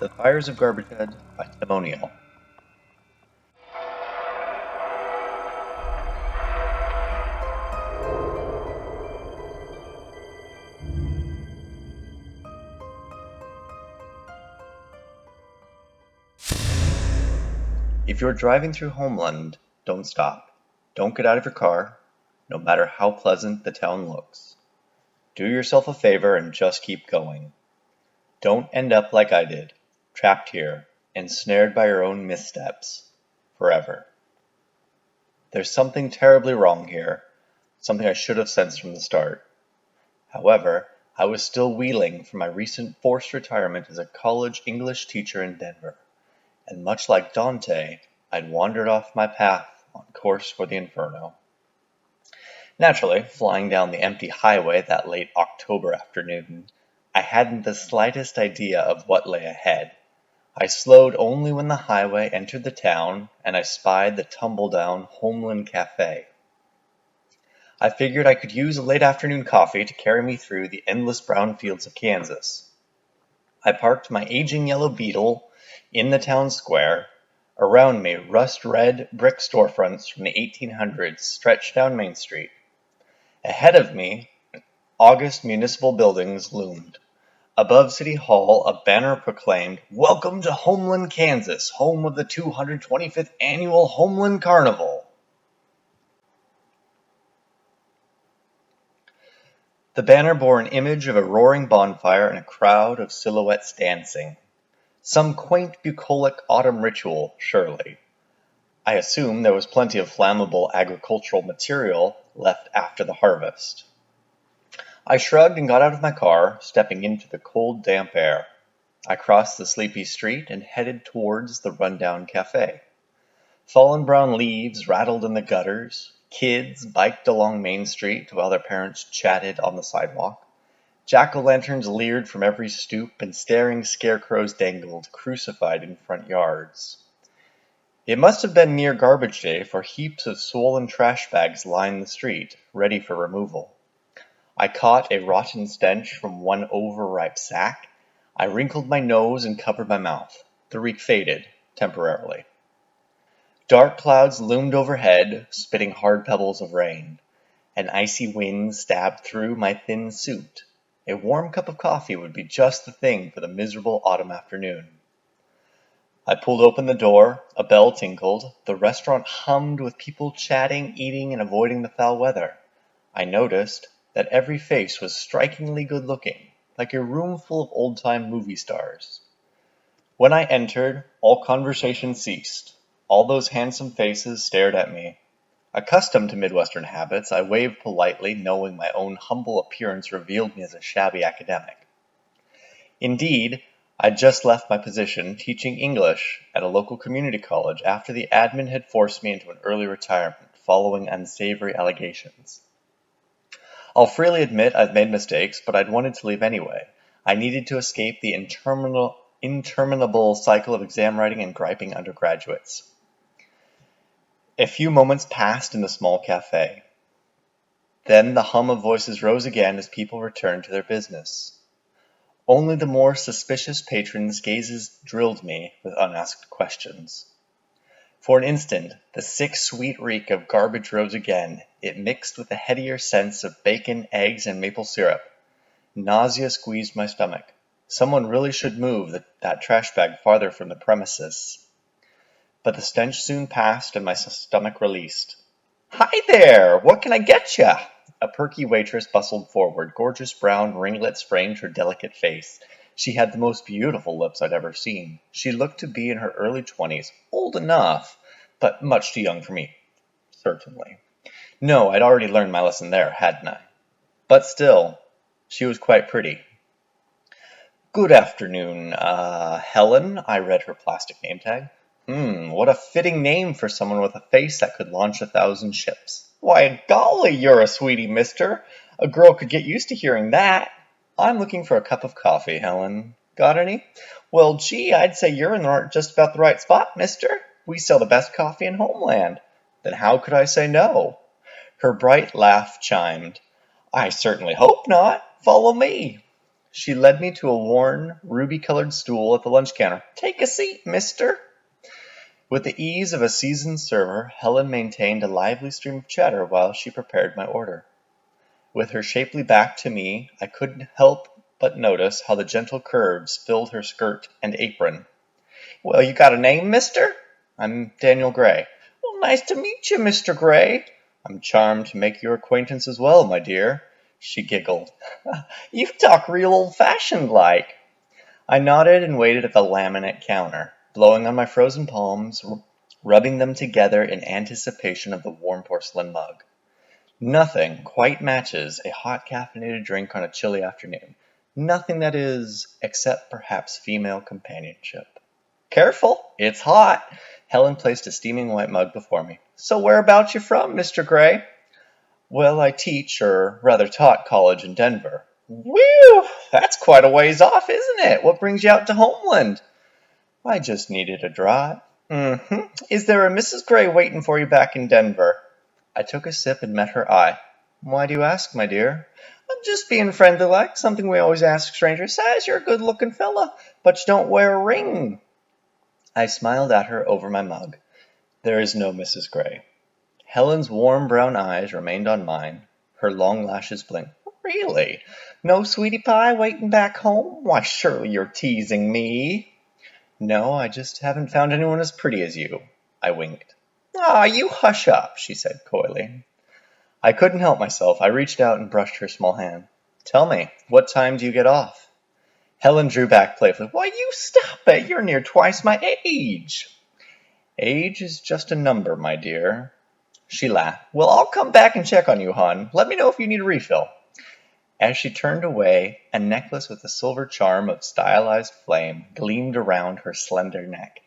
The Fires of Garbagehead by Tim O'Neill. If you're driving through Homeland, don't stop. Don't get out of your car, no matter how pleasant the town looks. Do yourself a favor and just keep going. Don't end up like I did, trapped here, ensnared by your own missteps, forever. There's something terribly wrong here, something I should have sensed from the start. However, I was still wheeling from my recent forced retirement as a college English teacher in Denver, and much like Dante, I'd wandered off my path on course for the inferno. Naturally, flying down the empty highway that late October afternoon, I hadn't the slightest idea of what lay ahead. I slowed only when the highway entered the town and I spied the tumble-down Homeland Cafe. I figured I could use a late afternoon coffee to carry me through the endless brown fields of Kansas. I parked my aging yellow Beetle in the town square. Around me, rust-red brick storefronts from the 1800s stretched down Main Street. Ahead of me, August municipal buildings loomed. Above City Hall, a banner proclaimed, "Welcome to Homeland, Kansas, home of the 225th Annual Homeland Carnival." The banner bore an image of a roaring bonfire and a crowd of silhouettes dancing. Some quaint bucolic autumn ritual, surely. I assume there was plenty of flammable agricultural material left after the harvest. I shrugged and got out of my car, stepping into the cold, damp air. I crossed the sleepy street and headed towards the rundown cafe. Fallen brown leaves rattled in the gutters. Kids biked along Main Street while their parents chatted on the sidewalk. Jack-o'-lanterns leered from every stoop and staring scarecrows dangled, crucified in front yards. It must have been near garbage day, for heaps of swollen trash bags lined the street, ready for removal. I caught a rotten stench from one overripe sack. I wrinkled my nose and covered my mouth. The reek faded, temporarily. Dark clouds loomed overhead, spitting hard pebbles of rain. An icy wind stabbed through my thin suit. A warm cup of coffee would be just the thing for the miserable autumn afternoon. I pulled open the door, a bell tinkled, the restaurant hummed with people chatting, eating, and avoiding the foul weather. I noticed that every face was strikingly good-looking, like a room full of old-time movie stars. When I entered, all conversation ceased. All those handsome faces stared at me. Accustomed to Midwestern habits, I waved politely, knowing my own humble appearance revealed me as a shabby academic. Indeed, I'd just left my position teaching English at a local community college after the admin had forced me into an early retirement following unsavory allegations. I'll freely admit I've made mistakes, but I'd wanted to leave anyway. I needed to escape the interminable cycle of exam writing and griping undergraduates. A few moments passed in the small cafe. Then the hum of voices rose again as people returned to their business. Only the more suspicious patrons' gazes drilled me with unasked questions. For an instant, the sick, sweet reek of garbage rose again. It mixed with a headier sense of bacon, eggs, and maple syrup. Nausea squeezed my stomach. Someone really should move that trash bag farther from the premises. But the stench soon passed and my stomach released. "Hi there! What can I get ya?" A perky waitress bustled forward. Gorgeous brown ringlets framed her delicate face. She had the most beautiful lips I'd ever seen. She looked to be in her early 20s, old enough, but much too young for me, certainly. No, I'd already learned my lesson there, hadn't I? But still, she was quite pretty. "Good afternoon, Helen," I read her plastic name tag. What a fitting name for someone with a face that could launch 1,000 ships. "Why, golly, you're a sweetie, mister. A girl could get used to hearing that." "I'm looking for a cup of coffee, Helen. Got any?" "Well, gee, I'd say you're in just about the right spot, mister. We sell the best coffee in Homeland." "Then how could I say no?" Her bright laugh chimed. "I certainly hope not. Follow me." She led me to a worn, ruby-colored stool at the lunch counter. "Take a seat, mister." With the ease of a seasoned server, Helen maintained a lively stream of chatter while she prepared my order. With her shapely back to me, I couldn't help but notice how the gentle curves filled her skirt and apron. "Well, you got a name, mister?" "I'm Daniel Gray." "Well, nice to meet you, Mr. Gray." "I'm charmed to make your acquaintance as well, my dear." She giggled. "You talk real old-fashioned like." I nodded and waited at the laminate counter, blowing on my frozen palms, rubbing them together in anticipation of the warm porcelain mug. Nothing quite matches a hot caffeinated drink on a chilly afternoon. Nothing, that is, except perhaps female companionship. "Careful, it's hot." Helen placed a steaming white mug before me. "So whereabouts you from, Mr. Gray?" "Well, I teach, or rather taught, college in Denver." "Whew! That's quite a ways off, isn't it? What brings you out to Homeland?" "I just needed a drive." "Mm-hmm. Is there a Mrs. Gray waiting for you back in Denver?" I took a sip and met her eye. "Why do you ask, my dear?" "I'm just being friendly-like. Something we always ask strangers. Says you're a good-looking fella, but you don't wear a ring." I smiled at her over my mug. "There is no Mrs. Gray." Helen's warm brown eyes remained on mine. Her long lashes blinked. "Really? No sweetie pie waiting back home? Why, surely you're teasing me." "No, I just haven't found anyone as pretty as you." I winked. "Ah, you hush up," she said coyly. I couldn't help myself. I reached out and brushed her small hand. "Tell me, what time do you get off?" Helen drew back playfully. "Why, you stop it. You're near twice my age." "Age is just a number, my dear." She laughed. "Well, I'll come back and check on you, hon. Let me know if you need a refill." As she turned away, a necklace with a silver charm of stylized flame gleamed around her slender neck.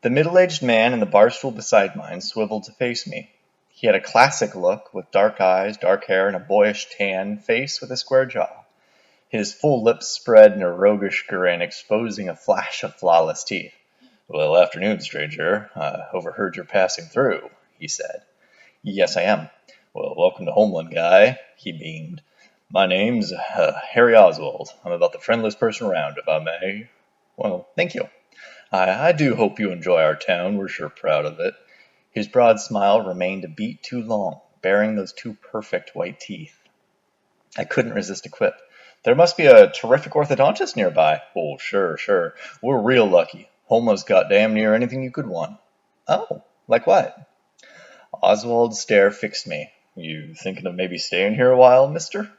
The middle-aged man in the bar stool beside mine swiveled to face me. He had a classic look, with dark eyes, dark hair, and a boyish tan face with a square jaw. His full lips spread in a roguish grin, exposing a flash of flawless teeth. "Well, afternoon, stranger. I overheard you're passing through," he said. "Yes, I am." "Well, welcome to Homeland, guy," he beamed. "My name's Harry Oswald. I'm about the friendliest person around, if I may." "Well, thank you." I do hope you enjoy our town. We're sure proud of it." His broad smile remained a beat too long, bearing those two perfect white teeth. I couldn't resist a quip. "There must be a terrific orthodontist nearby." "Oh, sure. We're real lucky. Homeland's got damn near anything you could want." "Oh, like what?" Oswald's stare fixed me. "You thinking of maybe staying here a while, mister?"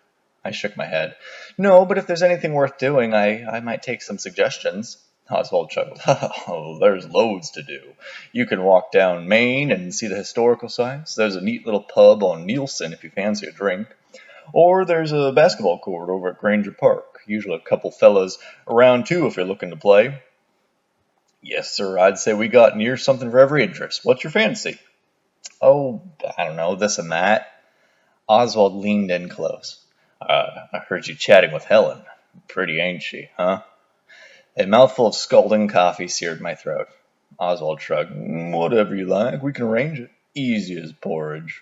I shook my head. "No, but if there's anything worth doing, I might take some suggestions." Oswald chuckled. "Oh, there's loads to do. You can walk down Main and see the historical sites. There's a neat little pub on Nielsen if you fancy a drink. Or there's a basketball court over at Granger Park. Usually a couple fellas around too if you're looking to play." "Yes, sir, I'd say we got near something for every interest. What's your fancy?" "Oh, I don't know, this and that." Oswald leaned in close. I heard you chatting with Helen. Pretty, ain't she, huh?" A mouthful of scalding coffee seared my throat. Oswald shrugged. "Whatever you like, we can arrange it. Easy as porridge."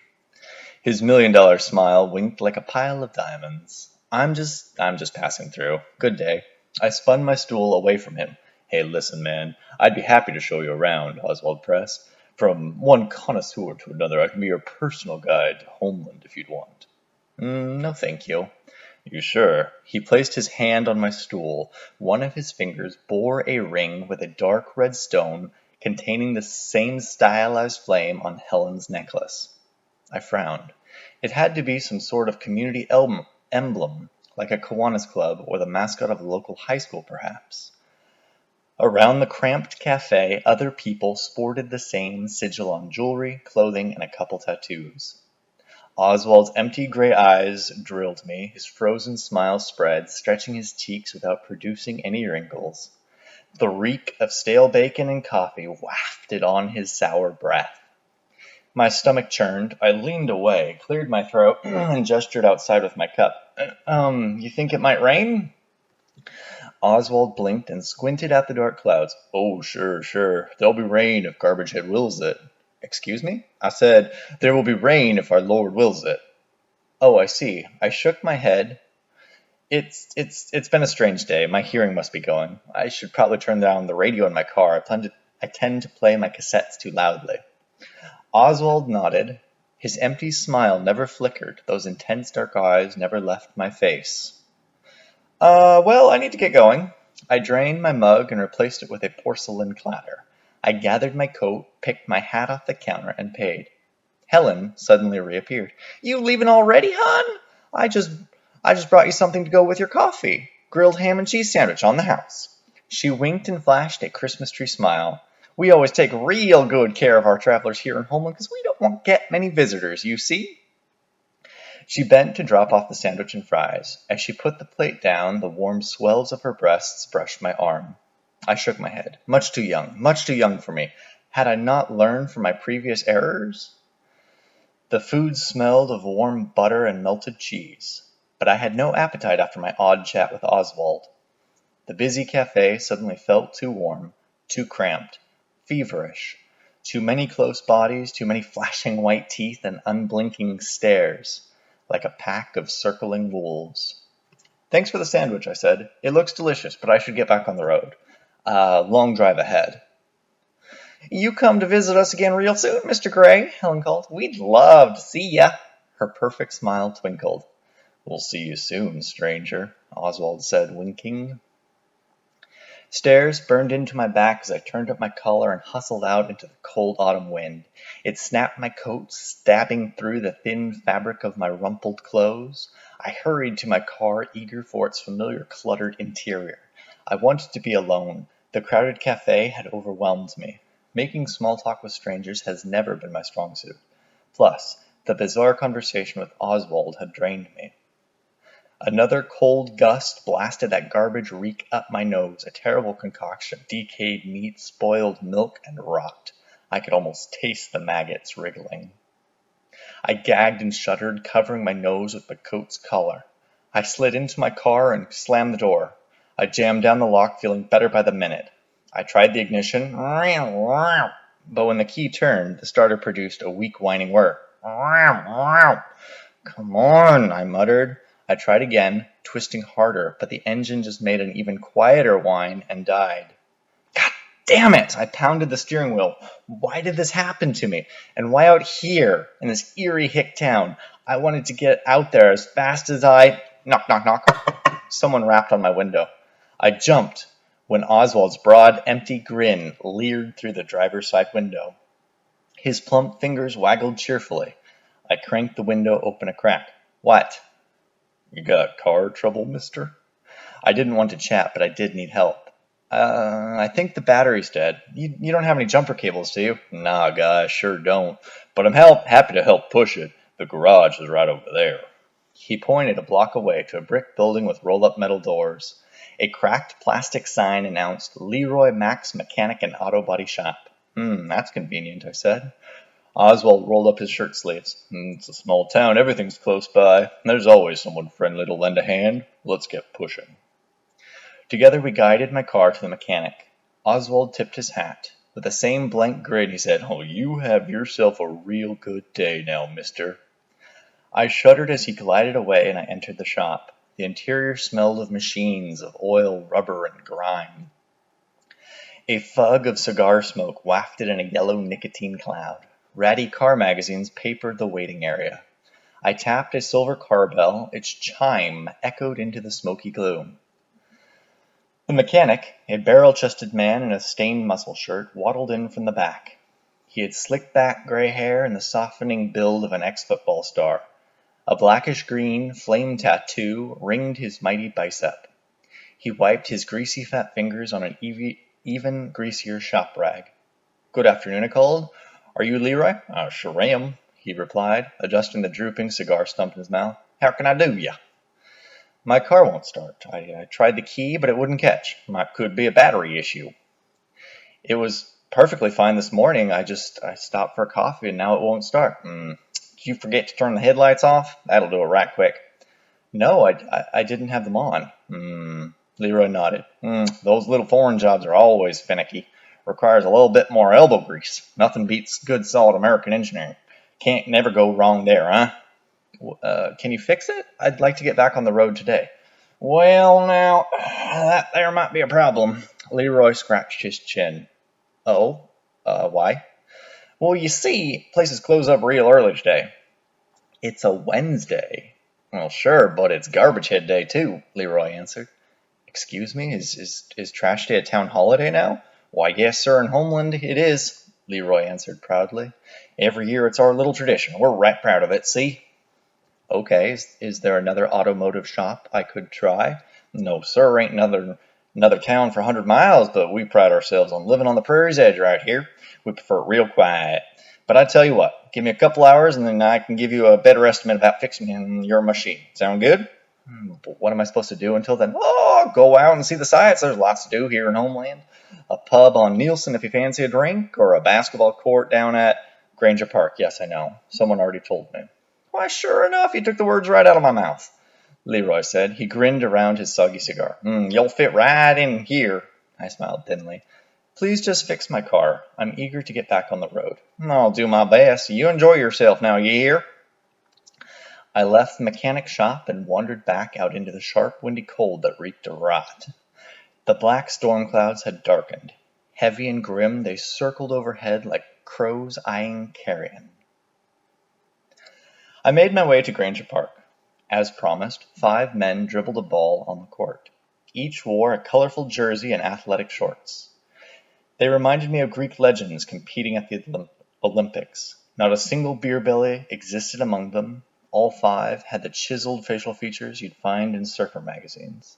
His $1,000,000 smile winked like a pile of diamonds. I'm just passing through. Good day." I spun my stool away from him. "Hey, listen, man. I'd be happy to show you around," Oswald pressed. "From one connoisseur to another, I can be your personal guide to Homeland if you'd want." No, thank you." "You sure?" He placed his hand on my stool. One of his fingers bore a ring with a dark red stone containing the same stylized flame on Helen's necklace. I frowned. It had to be some sort of community emblem, like a Kiwanis Club or the mascot of a local high school, perhaps. Around the cramped cafe, other people sported the same sigil on jewelry, clothing, and a couple tattoos. Oswald's empty gray eyes drilled me, his frozen smile spread, stretching his cheeks without producing any wrinkles. The reek of stale bacon and coffee wafted on his sour breath. My stomach churned. I leaned away, cleared my throat, and gestured outside with my cup. You think it might rain?" Oswald blinked and squinted at the dark clouds. "Oh, sure. There'll be rain if Garbagehead wills it." "Excuse me?" "I said, there will be rain if our Lord wills it." "Oh, I see." I shook my head. It's been a strange day. My hearing must be going. I should probably turn down the radio in my car. I tend to play my cassettes too loudly. Oswald nodded. His empty smile never flickered. Those intense dark eyes never left my face. Well, I need to get going. I drained my mug and replaced it with a porcelain platter. I gathered my coat, picked my hat off the counter, and paid. Helen suddenly reappeared. You leaving already, hon? I just brought you something to go with your coffee. Grilled ham and cheese sandwich on the house. She winked and flashed a Christmas tree smile. We always take real good care of our travelers here in Homeland because we don't get many visitors, you see. She bent to drop off the sandwich and fries. As she put the plate down, the warm swells of her breasts brushed my arm. I shook my head. Much too young for me. Had I not learned from my previous errors? The food smelled of warm butter and melted cheese, but I had no appetite after my odd chat with Oswald. The busy cafe suddenly felt too warm, too cramped, feverish. Too many close bodies, too many flashing white teeth and unblinking stares, like a pack of circling wolves. Thanks for the sandwich, I said. It looks delicious, but I should get back on the road. Long drive ahead. You come to visit us again real soon, Mr. Gray, Helen called. We'd love to see ya. Her perfect smile twinkled. We'll see you soon, stranger, Oswald said, winking. Stares burned into my back as I turned up my collar and hustled out into the cold autumn wind. It snapped my coat, stabbing through the thin fabric of my rumpled clothes. I hurried to my car, eager for its familiar cluttered interior. I wanted to be alone. The crowded cafe had overwhelmed me. Making small talk with strangers has never been my strong suit. Plus, the bizarre conversation with Oswald had drained me. Another cold gust blasted that garbage reek up my nose, a terrible concoction of decayed meat, spoiled milk, and rot. I could almost taste the maggots wriggling. I gagged and shuddered, covering my nose with the coat's collar. I slid into my car and slammed the door. I jammed down the lock, feeling better by the minute. I tried the ignition, but when the key turned, the starter produced a weak whining whir. Come on, I muttered. I tried again, twisting harder, but the engine just made an even quieter whine and died. God damn it! I pounded the steering wheel. Why did this happen to me? And why out here, in this eerie hick town? I wanted to get out there as fast as I... Knock, knock, knock. Someone rapped on my window. I jumped when Oswald's broad, empty grin leered through the driver's side window. His plump fingers waggled cheerfully. I cranked the window open a crack. What? You got car trouble, mister? I didn't want to chat, but I did need help. I think the battery's dead. You don't have any jumper cables, do you? Nah, guy, I sure don't. But I'm happy to help push it. The garage is right over there. He pointed a block away to a brick building with roll-up metal doors. A cracked plastic sign announced Leroy Max Mechanic and Auto Body Shop. That's convenient, I said. Oswald rolled up his shirt sleeves. It's a small town. Everything's close by. There's always someone friendly to lend a hand. Let's get pushing. Together we guided my car to the mechanic. Oswald tipped his hat. With the same blank grin, he said, Oh, you have yourself a real good day now, mister. I shuddered as he glided away and I entered the shop. The interior smelled of machines, of oil, rubber, and grime. A fug of cigar smoke wafted in a yellow nicotine cloud. Ratty car magazines papered the waiting area. I tapped a silver car bell. Its chime echoed into the smoky gloom. The mechanic, a barrel-chested man in a stained muscle shirt, waddled in from the back. He had slick-back gray hair and the softening build of an ex-football star. A blackish-green flame tattoo ringed his mighty bicep. He wiped his greasy fat fingers on an even greasier shop rag. Good afternoon, I called. Are you Leroy? Sure am, he replied, adjusting the drooping cigar stump in his mouth. How can I do ya? My car won't start. I tried the key, but it wouldn't catch. Could be a battery issue. It was perfectly fine this morning. I stopped for coffee and now it won't start. Did you forget to turn the headlights off? That'll do it right quick. No, I didn't have them on. Leroy nodded. Those little foreign jobs are always finicky. Requires a little bit more elbow grease. Nothing beats good solid American engineering. Can't never go wrong there, huh? Can you fix it? I'd like to get back on the road today. Well, now, that there might be a problem. Leroy scratched his chin. Oh? Why? Well, you see, places close up real early today. It's a Wednesday. Well, sure, but it's Garbagehead Day, too, Leroy answered. Excuse me, is Trash Day a town holiday now? Why, yes, sir, in Homeland it is, Leroy answered proudly. Every year it's our little tradition. We're right proud of it, see? Okay, is there another automotive shop I could try? No, sir, ain't another town for 100 miles, but we pride ourselves on living on the prairie's edge right here. We prefer it real quiet. But I tell you what, give me a couple hours and then I can give you a better estimate about fixing your machine. Sound good? But what am I supposed to do until then? Oh, go out and see the sights. There's lots to do here in Homeland. A pub on Nielsen if you fancy a drink, or a basketball court down at Granger Park. Yes, I know. Someone already told me. Why, sure enough, you took the words right out of my mouth, Leroy said. He grinned around his soggy cigar. You'll fit right in here, I smiled thinly. Please just fix my car. I'm eager to get back on the road. I'll do my best. You enjoy yourself now, you hear? I left the mechanic shop and wandered back out into the sharp, windy cold that reeked of rot. The black storm clouds had darkened. Heavy and grim, they circled overhead like crows eyeing carrion. I made my way to Granger Park. As promised, 5 men dribbled a ball on the court. Each wore a colorful jersey and athletic shorts. They reminded me of Greek legends competing at the Olympics. Not a single beer belly existed among them. All 5 had the chiseled facial features you'd find in surfer magazines.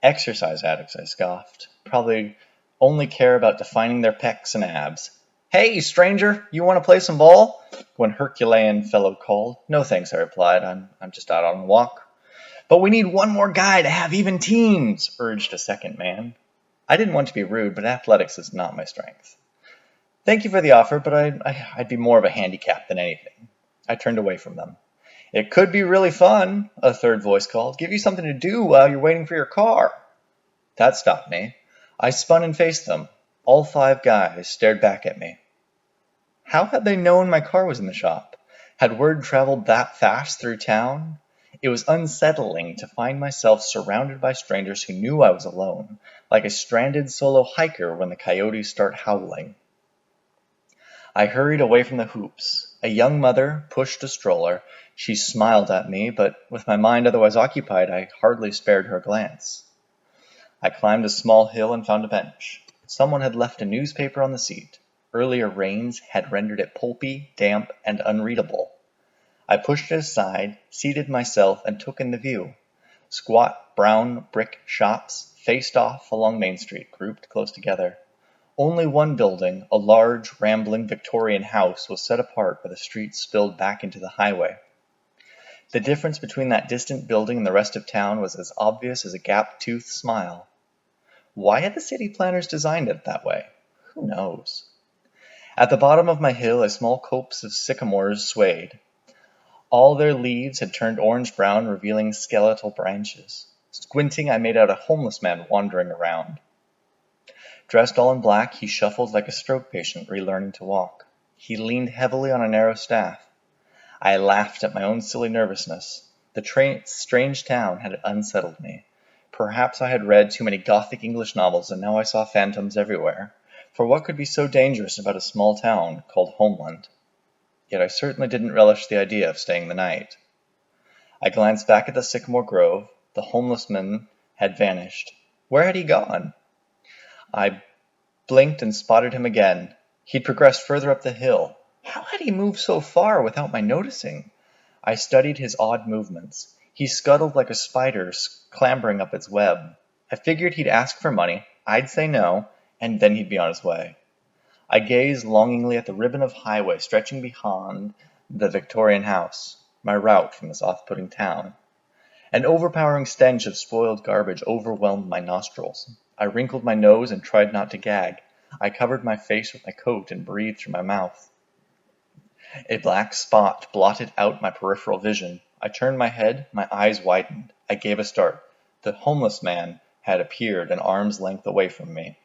Exercise addicts, I scoffed. Probably only care about defining their pecs and abs. Hey, stranger, you want to play some ball? One Herculean fellow called. No thanks, I replied. I'm just out on a walk. But we need one more guy to have even teams, urged a second man. I didn't want to be rude, but athletics is not my strength. Thank you for the offer, but I'd be more of a handicap than anything. I turned away from them. It could be really fun, a third voice called. Give you something to do while you're waiting for your car. That stopped me. I spun and faced them. All 5 guys stared back at me. How had they known my car was in the shop? Had word traveled that fast through town? It was unsettling to find myself surrounded by strangers who knew I was alone, like a stranded solo hiker when the coyotes start howling. I hurried away from the hoops. A young mother pushed a stroller. She smiled at me, but with my mind otherwise occupied, I hardly spared her a glance. I climbed a small hill and found a bench. Someone had left a newspaper on the seat. Earlier rains had rendered it pulpy, damp, and unreadable. I pushed it aside, seated myself, and took in the view. Squat, brown brick shops faced off along Main Street, grouped close together. Only one building, a large, rambling Victorian house, was set apart where the street spilled back into the highway. The difference between that distant building and the rest of town was as obvious as a gap-toothed smile. Why had the city planners designed it that way? Who knows? At the bottom of my hill, a small copse of sycamores swayed. All their leaves had turned orange-brown, revealing skeletal branches. Squinting, I made out a homeless man wandering around. Dressed all in black, he shuffled like a stroke patient relearning to walk. He leaned heavily on a narrow staff. I laughed at my own silly nervousness. The strange town had unsettled me. Perhaps I had read too many Gothic English novels, and now I saw phantoms everywhere. For what could be so dangerous about a small town called Homeland? Yet I certainly didn't relish the idea of staying the night. I glanced back at the sycamore grove. The homeless man had vanished. Where had he gone? I blinked and spotted him again. He'd progressed further up the hill. How had he moved so far without my noticing? I studied his odd movements. He scuttled like a spider clambering up its web. I figured he'd ask for money, I'd say no, and then he'd be on his way. I gazed longingly at the ribbon of highway stretching behind the Victorian house, my route from this off-putting town. An overpowering stench of spoiled garbage overwhelmed my nostrils. I wrinkled my nose and tried not to gag. I covered my face with my coat and breathed through my mouth. A black spot blotted out my peripheral vision. I turned my head, my eyes widened. I gave a start. The homeless man had appeared an arm's length away from me.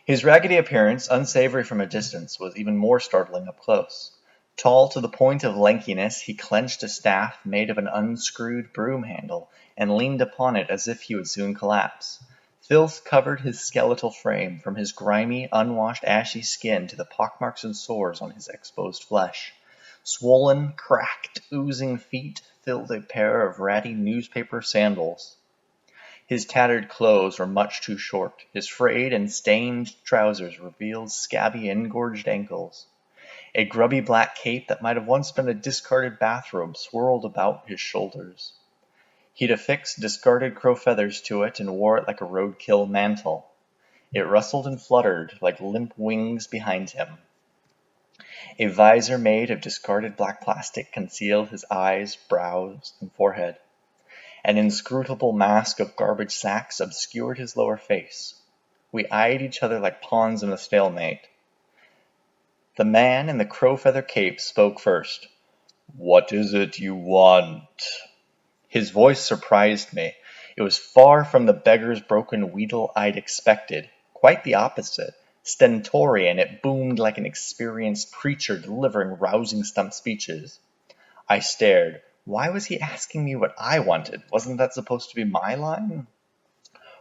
His raggedy appearance, unsavory from a distance, was even more startling up close. Tall to the point of lankiness, he clenched a staff made of an unscrewed broom handle and leaned upon it as if he would soon collapse. Filth covered his skeletal frame, from his grimy, unwashed, ashy skin to the pockmarks and sores on his exposed flesh. Swollen, cracked, oozing feet filled a pair of ratty newspaper sandals. His tattered clothes were much too short. His frayed and stained trousers revealed scabby, engorged ankles. A grubby black cape that might have once been a discarded bathrobe swirled about his shoulders. He'd affixed discarded crow feathers to it and wore it like a roadkill mantle. It rustled and fluttered like limp wings behind him. A visor made of discarded black plastic concealed his eyes, brows, and forehead. An inscrutable mask of garbage sacks obscured his lower face. We eyed each other like pawns in a stalemate. The man in the crow feather cape spoke first. "What is it you want?" His voice surprised me. It was far from the beggar's broken wheedle I'd expected. Quite the opposite. Stentorian, it boomed like an experienced preacher delivering rousing stump speeches. I stared. Why was he asking me what I wanted? Wasn't that supposed to be my line?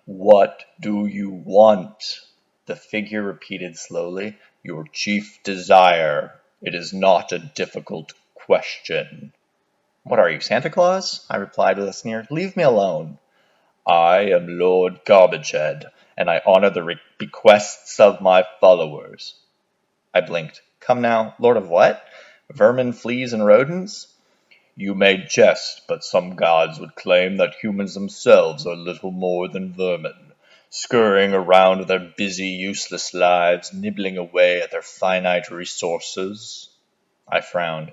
"What do you want?" the figure repeated slowly. "Your chief desire. It is not a difficult question." "What are you, Santa Claus?" I replied with a sneer. "Leave me alone." "I am Lord Garbagehead, and I honor the bequests of my followers." I blinked. "Come now, Lord of what? Vermin, fleas, and rodents?" "You may jest, but some gods would claim that humans themselves are little more than vermin, scurrying around with their busy, useless lives, nibbling away at their finite resources." I frowned.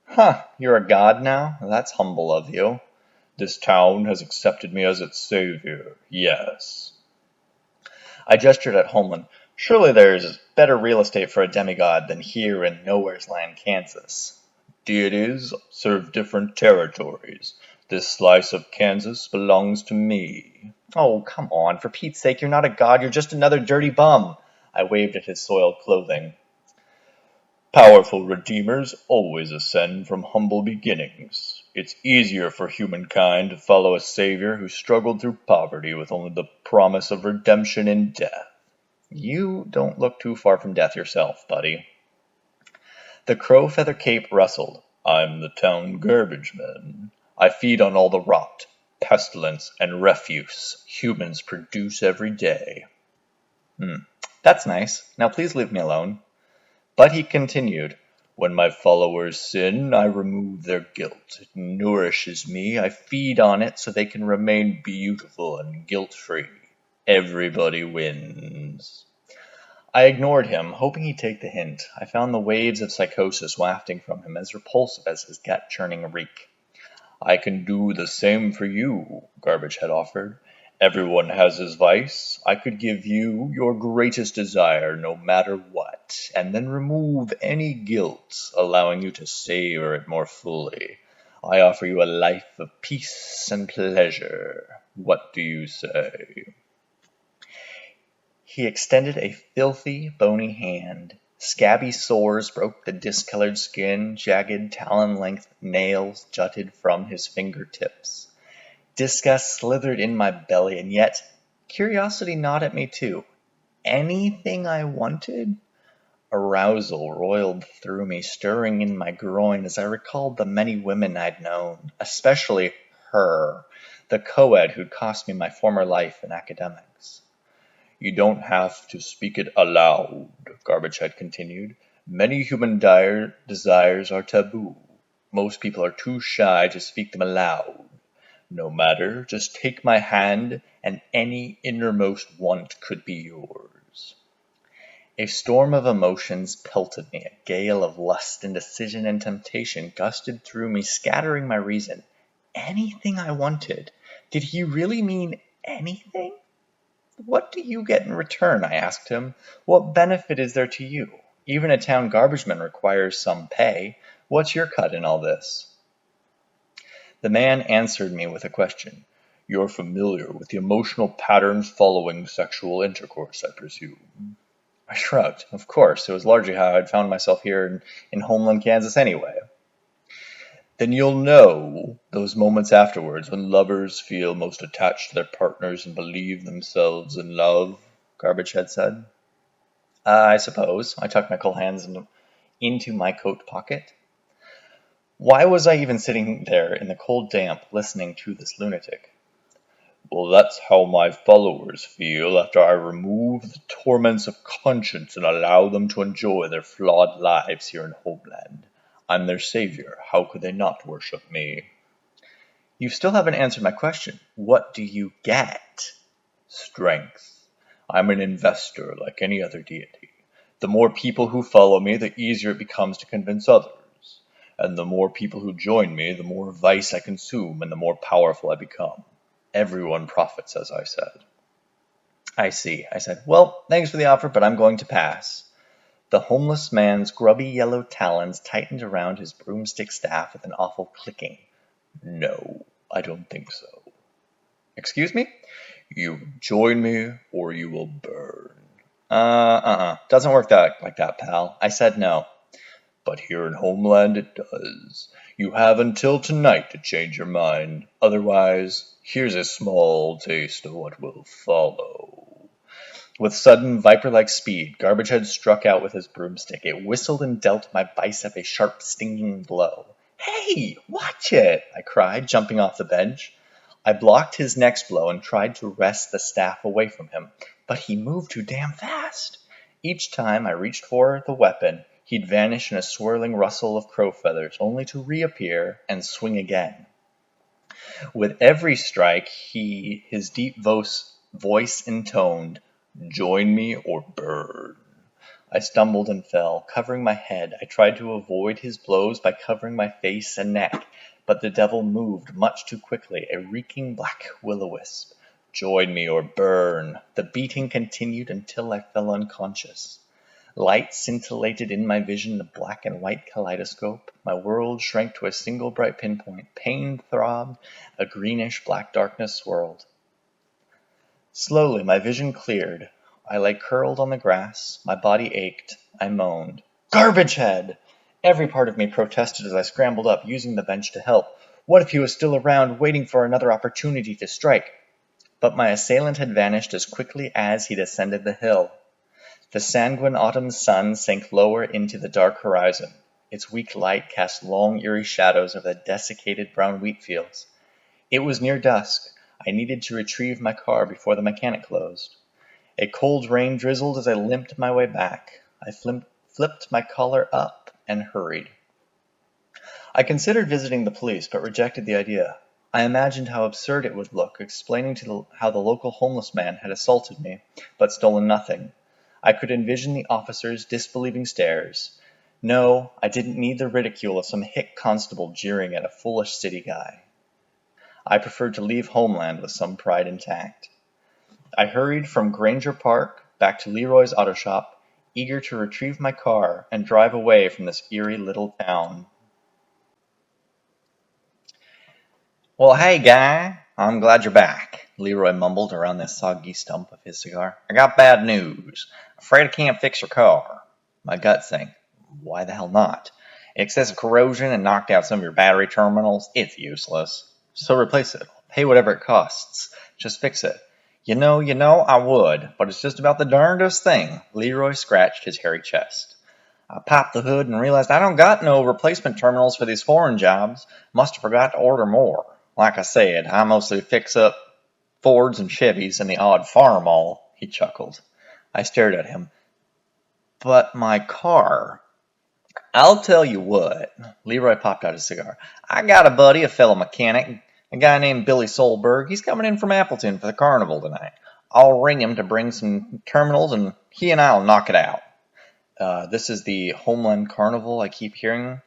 "Huh, you're a god now? That's humble of you." "This town has accepted me as its savior, yes." I gestured at Homeland. "Surely there's better real estate for a demigod than here in Nowhere's Land, Kansas." "Deities serve different territories. This slice of Kansas belongs to me." "Oh, come on. For Pete's sake, you're not a god. You're just another dirty bum." I waved at his soiled clothing. "Powerful redeemers always ascend from humble beginnings. It's easier for humankind to follow a savior who struggled through poverty with only the promise of redemption in death." "You don't look too far from death yourself, buddy." The crow feather cape rustled. "I'm the town garbage man. I feed on all the rot, pestilence, and refuse humans produce every day." That's nice. Now please leave me alone." But he continued, "When my followers sin, I remove their guilt. It nourishes me. I feed on it so they can remain beautiful and guilt-free. Everybody wins." I ignored him, hoping he'd take the hint. I found the waves of psychosis wafting from him as repulsive as his gut-churning reek. "I can do the same for you," Garbagehead offered. "Everyone has his vice. I could give you your greatest desire, no matter what, and then remove any guilt, allowing you to savor it more fully. I offer you a life of peace and pleasure. What do you say?" He extended a filthy, bony hand. Scabby sores broke the discolored skin, jagged, talon-length nails jutted from his fingertips. Disgust slithered in my belly, and yet curiosity gnawed at me too. Anything I wanted? Arousal roiled through me, stirring in my groin as I recalled the many women I'd known, especially her, the co-ed who'd cost me my former life in academics. "You don't have to speak it aloud," Garbagehead continued. "Many human desires are taboo. Most people are too shy to speak them aloud. No matter, just take my hand, and any innermost want could be yours." A storm of emotions pelted me. A gale of lust, indecision, and temptation gusted through me, scattering my reason. Anything I wanted? Did he really mean anything? "What do you get in return?" I asked him. "What benefit is there to you? Even a town garbageman requires some pay. What's your cut in all this?" The man answered me with a question. "You're familiar with the emotional patterns following sexual intercourse, I presume?" I shrugged. Of course, it was largely how I'd found myself here in Homeland, Kansas anyway. Then you'll know those moments afterwards when lovers feel most attached to their partners and believe themselves in love, Garbagehead said. I suppose. I tucked my cold hands into my coat pocket. Why was I even sitting there in the cold damp listening to this lunatic? Well, that's how my followers feel after I remove the torments of conscience and allow them to enjoy their flawed lives here in Homeland. I'm their savior. How could they not worship me? You still haven't answered my question. What do you get? Strength. I'm an investor like any other deity. The more people who follow me, the easier it becomes to convince others. And the more people who join me, the more vice I consume and the more powerful I become. Everyone profits, as I said. I see, I said. Well, thanks for the offer, but I'm going to pass. The homeless man's grubby yellow talons tightened around his broomstick staff with an awful clicking. No, I don't think so. Excuse me? You join me, or you will burn. Doesn't work like that, pal. I said no. But here in Homeland it does. You have until tonight to change your mind. Otherwise, here's a small taste of what will follow. With sudden, viper-like speed, Garbagehead struck out with his broomstick. It whistled and dealt my bicep a sharp, stinging blow. Hey, watch it! I cried, jumping off the bench. I blocked his next blow and tried to wrest the staff away from him, but he moved too damn fast. Each time I reached for the weapon, he'd vanish in a swirling rustle of crow feathers, only to reappear and swing again. With every strike, his deep voice intoned, "Join me or burn." I stumbled and fell, covering my head. I tried to avoid his blows by covering my face and neck, but the devil moved much too quickly, a reeking black will-o'-wisp. Join me or burn. The beating continued until I fell unconscious. Light scintillated in my vision, a black and white kaleidoscope. My world shrank to a single bright pinpoint. Pain throbbed, a greenish-black darkness swirled. Slowly, my vision cleared. I lay curled on the grass. My body ached. I moaned. Garbagehead! Every part of me protested as I scrambled up, using the bench to help. What if he was still around, waiting for another opportunity to strike? But my assailant had vanished as quickly as he'd ascended the hill. The sanguine autumn sun sank lower into the dark horizon. Its weak light cast long, eerie shadows over the desiccated brown wheat fields. It was near dusk. I needed to retrieve my car before the mechanic closed. A cold rain drizzled as I limped my way back. I flipped my collar up and hurried. I considered visiting the police, but rejected the idea. I imagined how absurd it would look, explaining how the local homeless man had assaulted me, but stolen nothing. I could envision the officers' disbelieving stares. No, I didn't need the ridicule of some hick constable jeering at a foolish city guy. I preferred to leave Homeland with some pride intact. I hurried from Granger Park back to Leroy's auto shop, eager to retrieve my car and drive away from this eerie little town. Well, hey, guy. I'm glad you're back, Leroy mumbled around the soggy stump of his cigar. I got bad news. Afraid I can't fix your car. My gut sank. Why the hell not? Excessive corrosion and knocked out some of your battery terminals. It's useless. So replace it. Pay whatever it costs. Just fix it. You know, I would, but it's just about the darndest thing. Leroy scratched his hairy chest. I popped the hood and realized I don't got no replacement terminals for these foreign jobs. Must have forgot to order more. Like I said, I mostly fix up Fords and Chevys and the odd farm all, he chuckled. I stared at him. But my car. I'll tell you what. Leroy popped out his cigar. I got a buddy, a fellow mechanic, a guy named Billy Solberg. He's coming in from Appleton for the carnival tonight. I'll ring him to bring some terminals, and he and I'll knock it out. This is the Homeland Carnival I keep hearing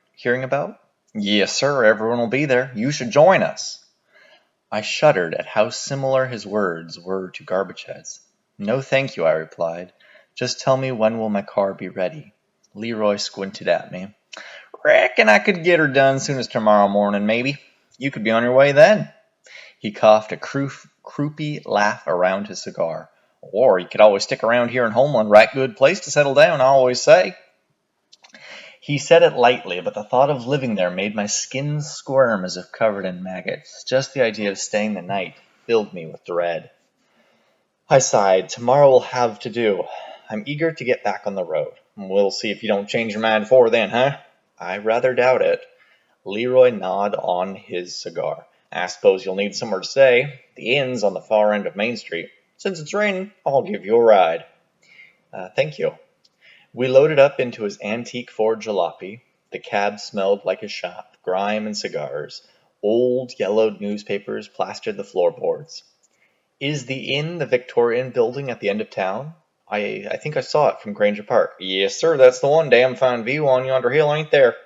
about? Yes, sir. Everyone will be there. You should join us. I shuddered at how similar his words were to Garbagehead's. No, thank you, I replied. Just tell me when will my car be ready. Leroy squinted at me. Reckon I could get her done soon as tomorrow morning, maybe. You could be on your way then. He coughed a croupy laugh around his cigar. Or you could always stick around here in Homeland, right good place to settle down, I always say. He said it lightly, but the thought of living there made my skin squirm as if covered in maggots. Just the idea of staying the night filled me with dread. I sighed. Tomorrow will have to do. I'm eager to get back on the road. We'll see if you don't change your mind before then, huh? I rather doubt it. Leroy gnawed on his cigar. I suppose you'll need somewhere to stay. The inn's on the far end of Main Street. Since it's raining, I'll give you a ride. Thank you. We loaded up into his antique Ford jalopy. The cab smelled like his shop, grime and cigars. Old, yellowed newspapers plastered the floorboards. Is the inn the Victorian building at the end of town? I think I saw it from Granger Park. Yes, sir, that's the one. Damn fine view on yonder hill, ain't there?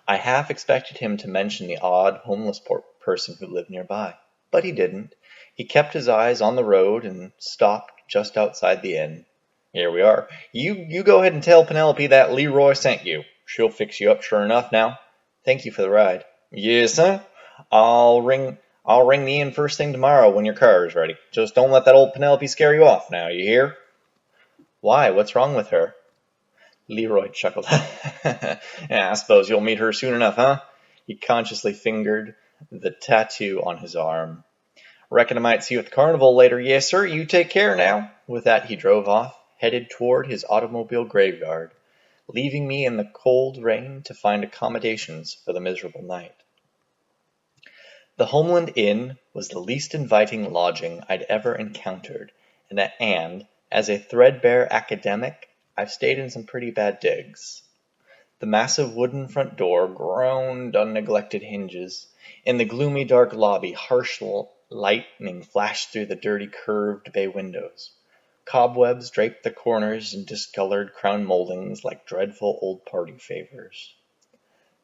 I half expected him to mention the odd homeless person who lived nearby, but he didn't. He kept his eyes on the road and stopped just outside the inn. Here we are. You go ahead and tell Penelope that Leroy sent you. She'll fix you up sure enough now. Thank you for the ride. Yes, sir. I'll ring the inn first thing tomorrow when your car is ready. Just don't let that old Penelope scare you off now, you hear? Why? What's wrong with her? Leroy chuckled. Yeah, I suppose you'll meet her soon enough, huh? He consciously fingered the tattoo on his arm. Reckon I might see you at the carnival later. Yes, sir. You take care now. With that, he drove off, headed toward his automobile graveyard, leaving me in the cold rain to find accommodations for the miserable night. The Homeland Inn was the least inviting lodging I'd ever encountered, and as a threadbare academic, I've stayed in some pretty bad digs. The massive wooden front door groaned on neglected hinges. In the gloomy dark lobby, harsh lightning flashed through the dirty curved bay windows. Cobwebs draped the corners and discolored crown moldings like dreadful old party favors.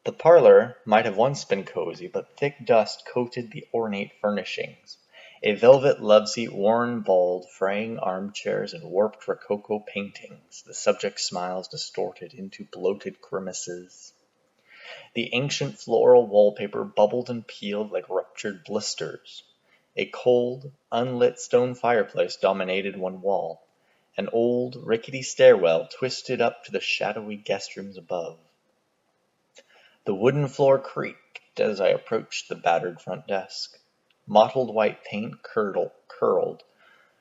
The parlor might have once been cozy, but thick dust coated the ornate furnishings. A velvet loveseat worn bald, fraying armchairs and warped rococo paintings, the subject's smiles distorted into bloated grimaces. The ancient floral wallpaper bubbled and peeled like ruptured blisters. A cold, unlit stone fireplace dominated one wall. An old, rickety stairwell twisted up to the shadowy guest rooms above. The wooden floor creaked as I approached the battered front desk. Mottled white paint curled,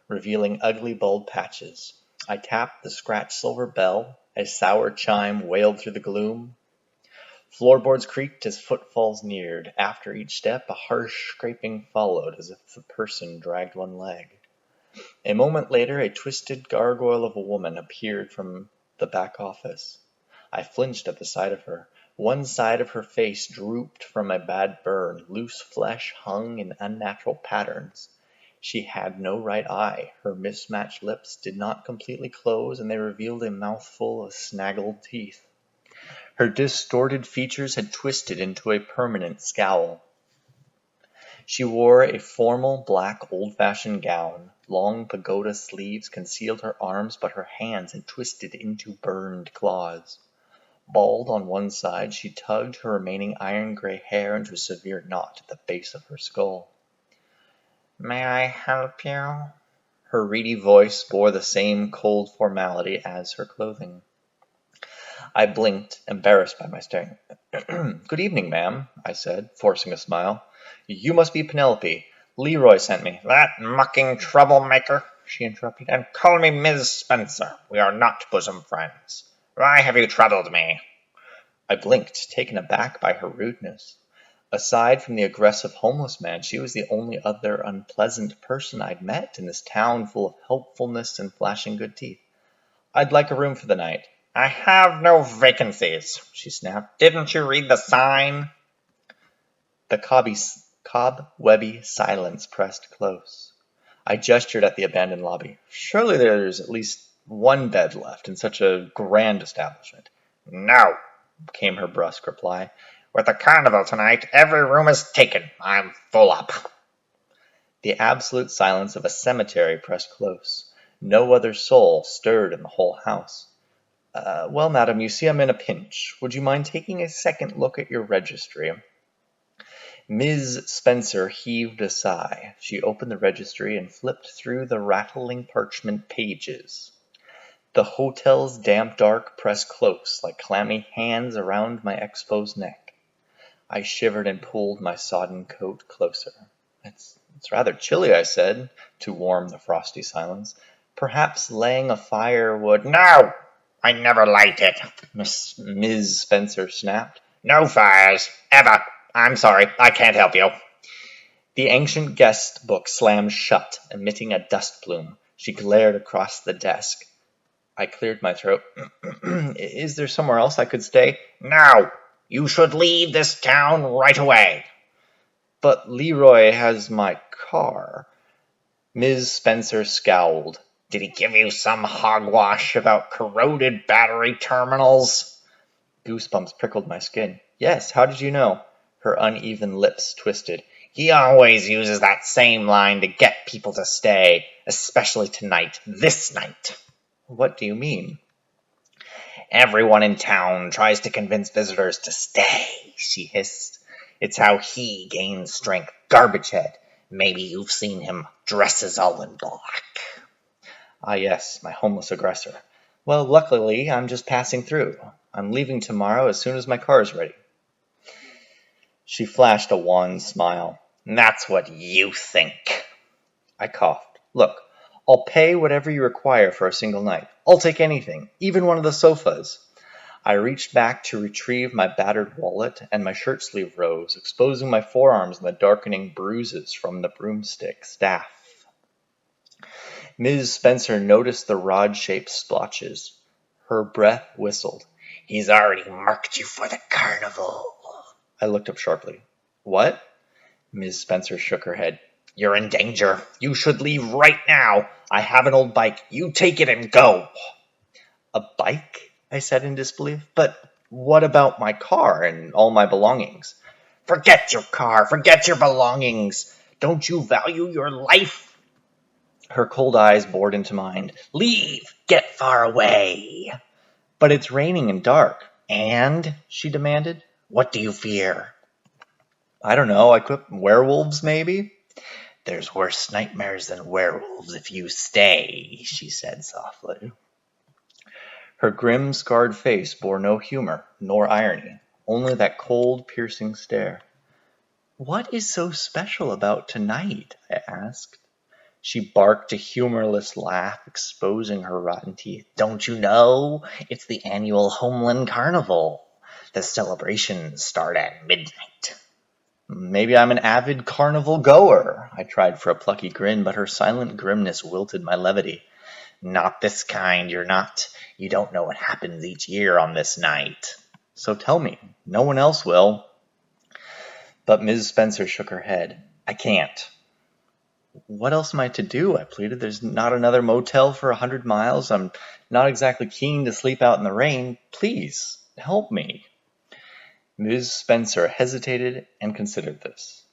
revealing ugly bald patches. I tapped the scratched silver bell. A sour chime wailed through the gloom. Floorboards creaked as footfalls neared. After each step, a harsh scraping followed, as if the person dragged one leg. A moment later, a twisted gargoyle of a woman appeared from the back office. I flinched at the sight of her. One side of her face drooped from a bad burn. Loose flesh hung in unnatural patterns. She had no right eye. Her mismatched lips did not completely close, and they revealed a mouthful of snaggled teeth. Her distorted features had twisted into a permanent scowl. She wore a formal black old-fashioned gown. Long pagoda sleeves concealed her arms, but her hands had twisted into burned claws. Bald on one side, she tugged her remaining iron-gray hair into a severe knot at the base of her skull. "May I help you?" Her reedy voice bore the same cold formality as her clothing. I blinked, embarrassed by my staring. "Good evening, ma'am," I said, forcing a smile. "You must be Penelope. Leroy sent me." "That mucking troublemaker," she interrupted, "and call me Miss Spencer. We are not bosom friends. Why have you troubled me?" I blinked, taken aback by her rudeness. Aside from the aggressive homeless man, she was the only other unpleasant person I'd met in this town full of helpfulness and flashing good teeth. "I'd like a room for the night." "I have no vacancies," she snapped. "Didn't you read the sign?" The cobwebby silence pressed close. I gestured at the abandoned lobby. "Surely there's at least one bed left in such a grand establishment." "No," came her brusque reply. "With the carnival tonight, every room is taken. I'm full up." The absolute silence of a cemetery pressed close. No other soul stirred in the whole house. Well, madam, you see I'm in a pinch. Would you mind taking a second look at your registry?" Ms. Spencer heaved a sigh. She opened the registry and flipped through the rattling parchment pages. The hotel's damp dark pressed close like clammy hands around my exposed neck. I shivered and pulled my sodden coat closer. It's rather chilly, I said, to warm the frosty silence. Perhaps laying a fire would... No! I never light it. Ms. Spencer snapped. No fires. Ever. I'm sorry. I can't help you. The ancient guest book slammed shut, emitting a dust plume. She glared across the desk. I cleared my throat. Is there somewhere else I could stay? No. You should leave this town right away. But Leroy has my car. Ms. Spencer scowled. Did he give you some hogwash about corroded battery terminals? Goosebumps prickled my skin. Yes, how did you know? Her uneven lips twisted. He always uses that same line to get people to stay, especially tonight, this night. What do you mean? Everyone in town tries to convince visitors to stay, she hissed. It's how he gains strength. Garbagehead. Maybe you've seen him. Dresses all in black. Ah, yes, my homeless aggressor. Well, luckily, I'm just passing through. I'm leaving tomorrow as soon as my car is ready. She flashed a wan smile. That's what you think. I coughed. Look, I'll pay whatever you require for a single night. I'll take anything, even one of the sofas. I reached back to retrieve my battered wallet, and my shirt sleeve rose, exposing my forearms and the darkening bruises from the broomstick staff. Ms. Spencer noticed the rod-shaped splotches. Her breath whistled. He's already marked you for the carnival. I looked up sharply. What? Ms. Spencer shook her head. You're in danger. You should leave right now. I have an old bike. You take it and go. A bike? I said in disbelief. But what about my car and all my belongings? Forget your car. Forget your belongings. Don't you value your life? Her cold eyes bored into mine. Leave. Get far away. But it's raining and dark. And? She demanded. What do you fear? I don't know. I could... werewolves, maybe? There's worse nightmares than werewolves if you stay, she said softly. Her grim, scarred face bore no humor, nor irony, only that cold, piercing stare. What is so special about tonight? I asked. She barked a humorless laugh, exposing her rotten teeth. Don't you know? It's the annual Homeland carnival. The celebrations start at midnight. Maybe I'm an avid carnival goer. I tried for a plucky grin, but her silent grimness wilted my levity. Not this kind, you're not. You don't know what happens each year on this night. So tell me. No one else will. But Ms. Spencer shook her head. I can't. What else am I to do? I pleaded. There's not another motel for 100 miles. I'm not exactly keen to sleep out in the rain. Please, help me. Ms. Spencer hesitated and considered this.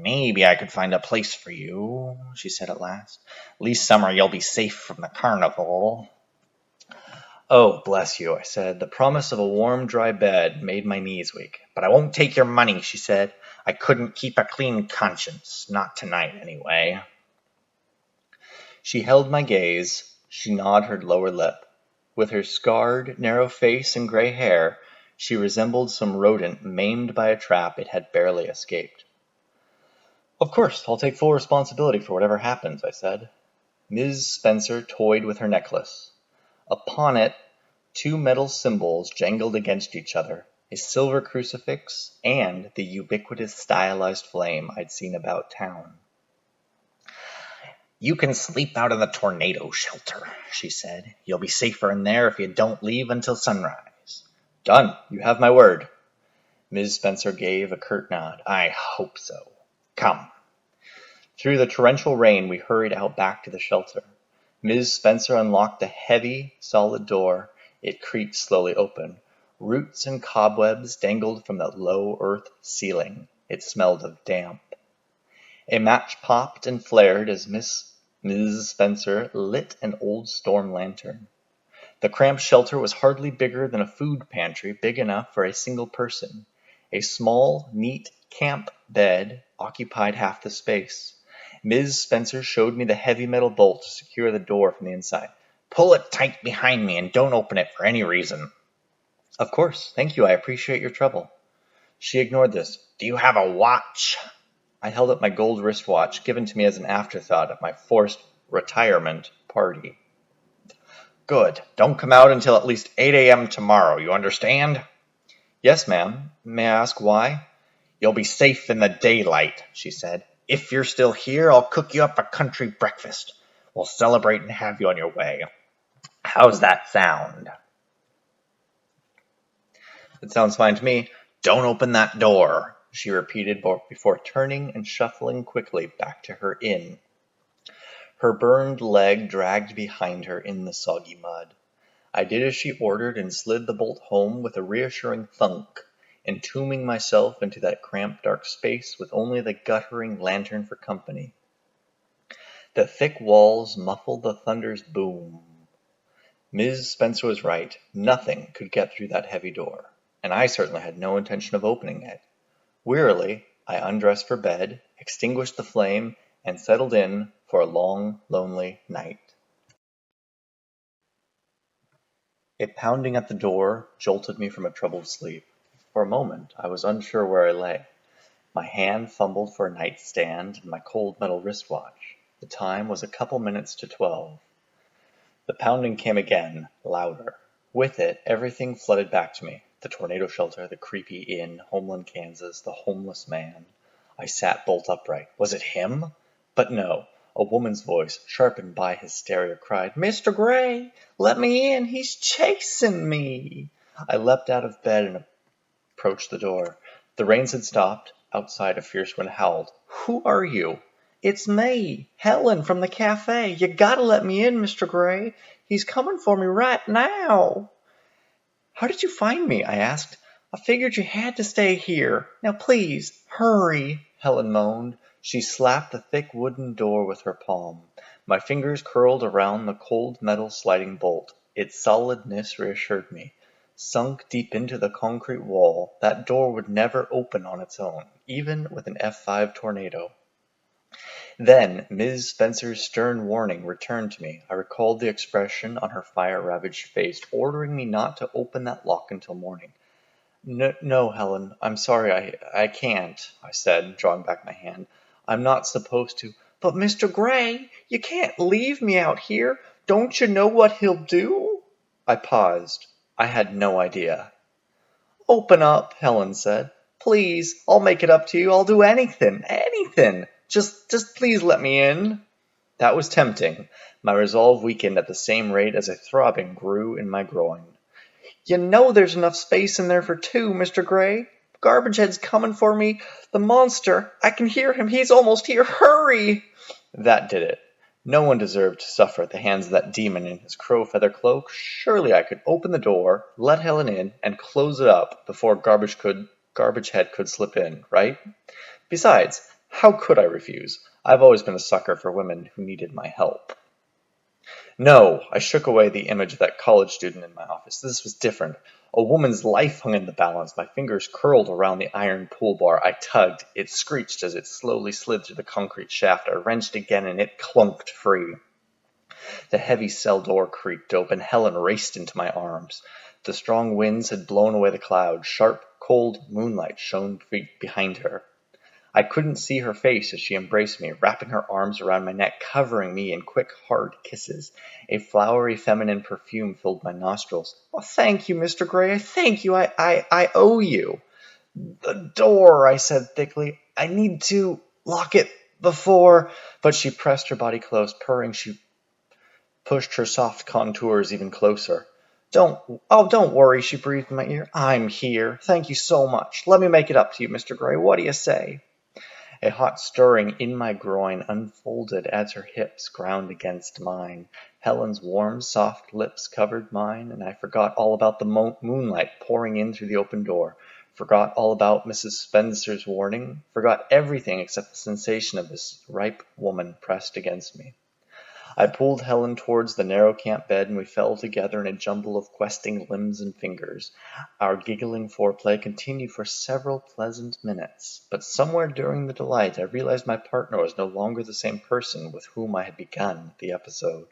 Maybe I could find a place for you, she said at last. At least summer you'll be safe from the carnival. Oh, bless you, I said. The promise of a warm, dry bed made my knees weak. But I won't take your money, she said. I couldn't keep a clean conscience. Not tonight, anyway. She held my gaze. She gnawed her lower lip. With her scarred, narrow face and gray hair, she resembled some rodent maimed by a trap it had barely escaped. Of course, I'll take full responsibility for whatever happens, I said. Ms. Spencer toyed with her necklace. Upon it, two metal symbols jangled against each other, a silver crucifix and the ubiquitous stylized flame I'd seen about town. You can sleep out in the tornado shelter, she said. You'll be safer in there if you don't leave until sunrise. Done. You have my word. Ms. Spencer gave a curt nod. I hope so. Come. Through the torrential rain, we hurried out back to the shelter. Ms. Spencer unlocked the heavy, solid door. It creaked slowly open. Roots and cobwebs dangled from the low earth ceiling. It smelled of damp. A match popped and flared as Ms. Spencer lit an old storm lantern. The cramped shelter was hardly bigger than a food pantry, big enough for a single person. A small, neat camp bed occupied half the space. Ms. Spencer showed me the heavy metal bolt to secure the door from the inside. Pull it tight behind me and don't open it for any reason. Of course, thank you, I appreciate your trouble. She ignored this. Do you have a watch? I held up my gold wristwatch, given to me as an afterthought at my forced retirement party. Good. Don't come out until at least 8 a.m. tomorrow, you understand? Yes, ma'am. May I ask why? You'll be safe in the daylight, she said. If you're still here, I'll cook you up a country breakfast. We'll celebrate and have you on your way. How's that sound? It sounds fine to me. Don't open that door, she repeated before turning and shuffling quickly back to her inn. Her burned leg dragged behind her in the soggy mud. I did as she ordered and slid the bolt home with a reassuring thunk, entombing myself into that cramped dark space with only the guttering lantern for company. The thick walls muffled the thunder's boom. Ms. Spencer was right. Nothing could get through that heavy door, and I certainly had no intention of opening it. Wearily, I undressed for bed, extinguished the flame, and settled in for a long, lonely night. A pounding at the door jolted me from a troubled sleep. For a moment, I was unsure where I lay. My hand fumbled for a nightstand and my cold metal wristwatch. The time was a couple minutes to 12. The pounding came again, louder. With it, everything flooded back to me. The tornado shelter, the creepy inn, Homeland, Kansas, the homeless man. I sat bolt upright. Was it him? But no. A woman's voice, sharpened by hysteria, cried, "Mr. Gray, let me in! He's chasing me!" I leapt out of bed and approached the door. The rains had stopped. Outside, a fierce wind howled. "Who are you?" "It's me, Helen from the cafe. You gotta let me in, Mr. Gray. He's coming for me right now." "How did you find me?" I asked. "I figured you had to stay here. Now please, hurry," Helen moaned. She slapped the thick wooden door with her palm. My fingers curled around the cold metal sliding bolt. Its solidness reassured me. Sunk deep into the concrete wall, that door would never open on its own, even with an F5 tornado. Then Ms. Spencer's stern warning returned to me. I recalled the expression on her fire-ravaged face, ordering me not to open that lock until morning. No, Helen, I'm sorry, I can't," I said, drawing back my hand. "I'm not supposed to." "But Mr. Gray, you can't leave me out here. Don't you know what he'll do?" I paused. I had no idea. "Open up," Helen said. "Please, I'll make it up to you. I'll do anything. Just please let me in." That was tempting. My resolve weakened at the same rate as a throbbing grew in my groin. "You know there's enough space in there for two, Mr. Gray. Garbagehead's coming for me. The monster. I can hear him. He's almost here. Hurry!" That did it. No one deserved to suffer at the hands of that demon in his crow feather cloak. Surely I could open the door, let Helen in, and close it up before Garbagehead could slip in, right? Besides, how could I refuse? I've always been a sucker for women who needed my help. No, I shook away the image of that college student in my office. This was different. A woman's life hung in the balance. My fingers curled around the iron pull bar. I tugged. It screeched as it slowly slid through the concrete shaft. I wrenched again, and it clunked free. The heavy cell door creaked open. Helen raced into my arms. The strong winds had blown away the clouds. Sharp, cold moonlight shone behind her. I couldn't see her face as she embraced me, wrapping her arms around my neck, covering me in quick, hard kisses. A flowery feminine perfume filled my nostrils. "Oh, thank you, Mr. Gray. Thank you. I owe you." "The door," I said thickly. "I need to lock it before—" But she pressed her body close, purring. She pushed her soft contours even closer. Don't worry," she breathed in my ear. "I'm here. Thank you so much. Let me make it up to you, Mr. Gray. What do you say?" A hot stirring in my groin unfolded as her hips ground against mine. Helen's warm, soft lips covered mine, and I forgot all about the moonlight pouring in through the open door, forgot all about Mrs. Spencer's warning, forgot everything except the sensation of this ripe woman pressed against me. I pulled Helen towards the narrow camp bed, and we fell together in a jumble of questing limbs and fingers. Our giggling foreplay continued for several pleasant minutes, but somewhere during the delight I realized my partner was no longer the same person with whom I had begun the episode.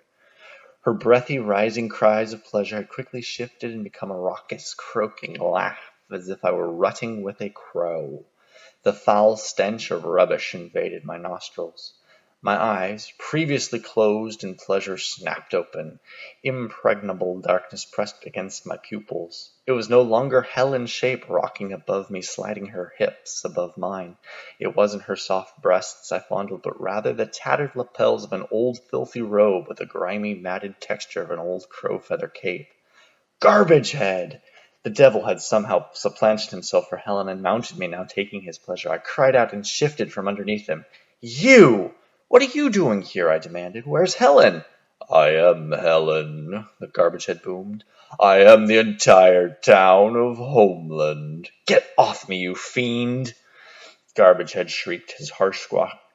Her breathy, rising cries of pleasure had quickly shifted and become a raucous, croaking laugh, as if I were rutting with a crow. The foul stench of rubbish invaded my nostrils. My eyes, previously closed in pleasure, snapped open. Impregnable darkness pressed against my pupils. It was no longer Helen's shape rocking above me, sliding her hips above mine. It wasn't her soft breasts I fondled, but rather the tattered lapels of an old filthy robe with the grimy, matted texture of an old crow-feather cape. Garbagehead! The devil had somehow supplanted himself for Helen and mounted me, now taking his pleasure. I cried out and shifted from underneath him. You! What are you doing here? I demanded. Where's Helen? I am Helen, the Garbagehead boomed. I am the entire town of Homeland. Get off me, you fiend! Garbagehead shrieked, his harsh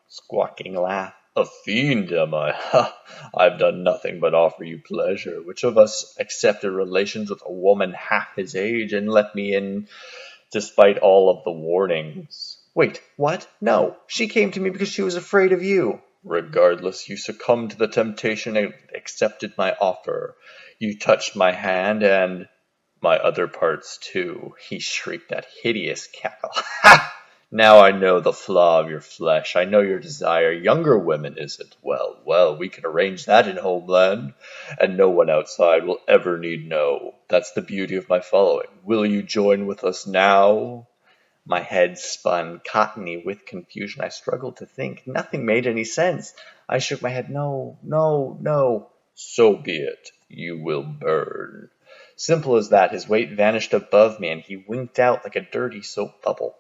squawking laugh. A fiend, am I? Ha! I've done nothing but offer you pleasure. Which of us accepted relations with a woman half his age and let me in despite all of the warnings? Wait, what? No, she came to me because she was afraid of you. Regardless, you succumbed to the temptation and accepted my offer. You touched my hand and my other parts too. He shrieked that hideous cackle. Ha! Now I know the flaw of your flesh. I know your desire. Younger women, is it? Well, well, we can arrange that in Homeland, and no one outside will ever need know. That's the beauty of my following. Will you join with us now? My head spun, cottony with confusion. I struggled to think. Nothing made any sense. I shook my head. No, no, no. So be it. You will burn. Simple as that. His weight vanished above me, and he winked out like a dirty soap bubble.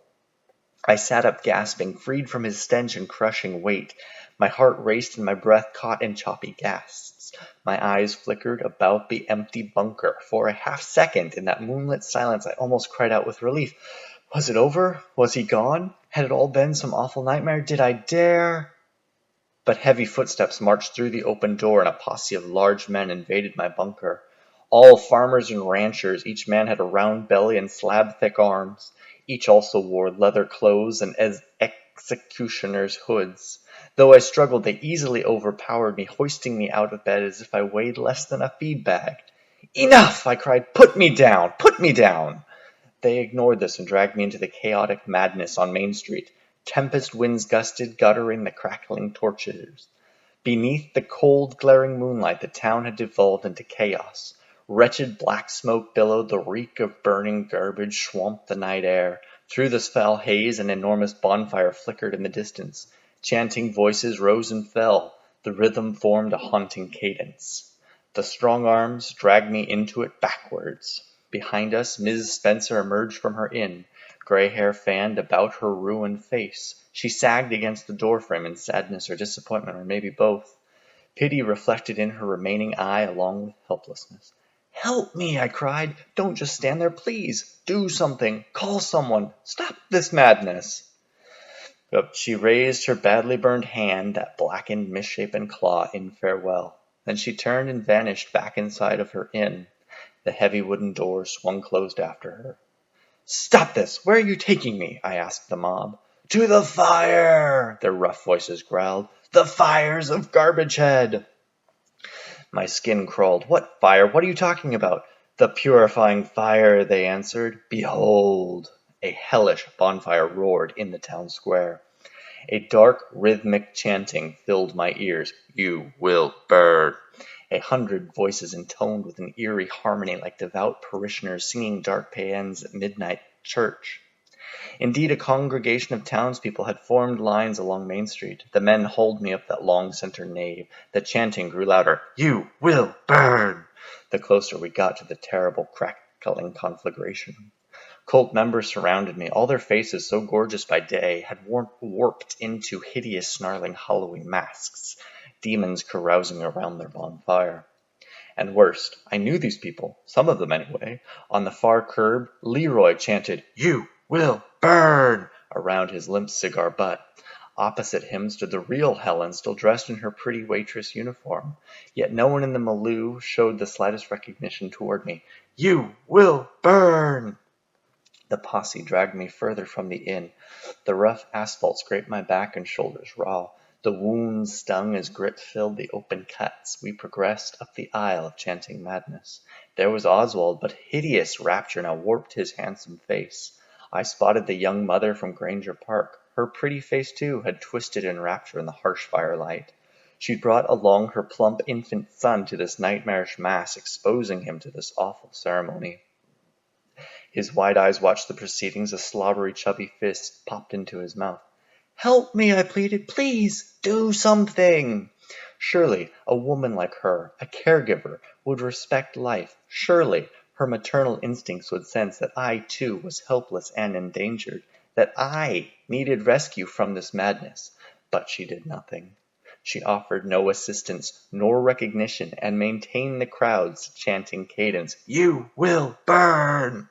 I sat up gasping, freed from his stench and crushing weight. My heart raced and my breath caught in choppy gasps. My eyes flickered about the empty bunker. For a half-second, in that moonlit silence, I almost cried out with relief. Was it over? Was he gone? Had it all been some awful nightmare? Did I dare? But heavy footsteps marched through the open door, and a posse of large men invaded my bunker. All farmers and ranchers, each man had a round belly and slab-thick arms. Each also wore leather clothes and executioner's hoods. Though I struggled, they easily overpowered me, hoisting me out of bed as if I weighed less than a feed bag. Enough! I cried. Put me down! Put me down! They ignored this and dragged me into the chaotic madness on Main Street. Tempest winds gusted, guttering the crackling torches. Beneath the cold, glaring moonlight, the town had devolved into chaos. Wretched black smoke billowed, the reek of burning garbage swamped the night air. Through this foul haze, an enormous bonfire flickered in the distance. Chanting voices rose and fell. The rhythm formed a haunting cadence. The strong arms dragged me into it backwards. Behind us, Ms. Spencer emerged from her inn. Gray hair fanned about her ruined face. She sagged against the doorframe in sadness or disappointment, or maybe both. Pity reflected in her remaining eye along with helplessness. Help me, I cried. Don't just stand there, please. Do something. Call someone. Stop this madness. But she raised her badly burned hand, that blackened, misshapen claw, in farewell. Then she turned and vanished back inside of her inn. The heavy wooden door swung closed after her. Stop this! Where are you taking me? I asked the mob. To the fire! Their rough voices growled. The fires of Garbagehead! My skin crawled. What fire? What are you talking about? The purifying fire, they answered. Behold! A hellish bonfire roared in the town square. A dark, rhythmic chanting filled my ears. You will burn. 100 voices intoned with an eerie harmony like devout parishioners singing dark paeans at midnight church. Indeed, a congregation of townspeople had formed lines along Main Street. The men hauled me up that long center nave. The chanting grew louder. You will burn! The closer we got to the terrible, crackling conflagration. COLT members surrounded me. All their faces, so gorgeous by day, had warped into hideous, snarling Halloween masks. Demons carousing around their bonfire. And worst, I knew these people, some of them anyway. On the far curb, Leroy chanted, You will burn! Around his limp cigar butt. Opposite him stood the real Helen, still dressed in her pretty waitress uniform. Yet no one in the milieu showed the slightest recognition toward me. "You will burn!" The posse dragged me further from the inn. The rough asphalt scraped my back and shoulders raw. The wounds stung as grit filled the open cuts. We progressed up the aisle of chanting madness. There was Oswald, but hideous rapture now warped his handsome face. I spotted the young mother from Granger Park. Her pretty face, too, had twisted in rapture in the harsh firelight. She'd brought along her plump infant son to this nightmarish mass, exposing him to this awful ceremony. His wide eyes watched the proceedings. A slobbery, chubby fist popped into his mouth. "Help me," I pleaded. "Please, do something." Surely a woman like her, a caregiver, would respect life. Surely her maternal instincts would sense that I, too, was helpless and endangered, that I needed rescue from this madness. But she did nothing. She offered no assistance nor recognition, and maintained the crowd's chanting cadence, "You will burn!"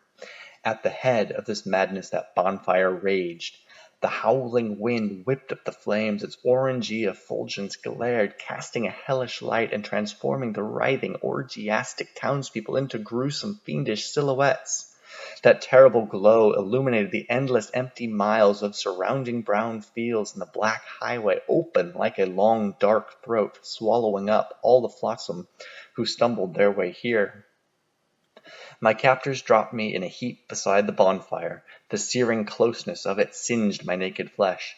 At the head of this madness that bonfire raged. The howling wind whipped up the flames, its orangey effulgence glared, casting a hellish light and transforming the writhing, orgiastic townspeople into gruesome, fiendish silhouettes. That terrible glow illuminated the endless empty miles of surrounding brown fields and the black highway, open like a long, dark throat, swallowing up all the flotsam who stumbled their way here. My captors dropped me in a heap beside the bonfire. The searing closeness of it singed my naked flesh.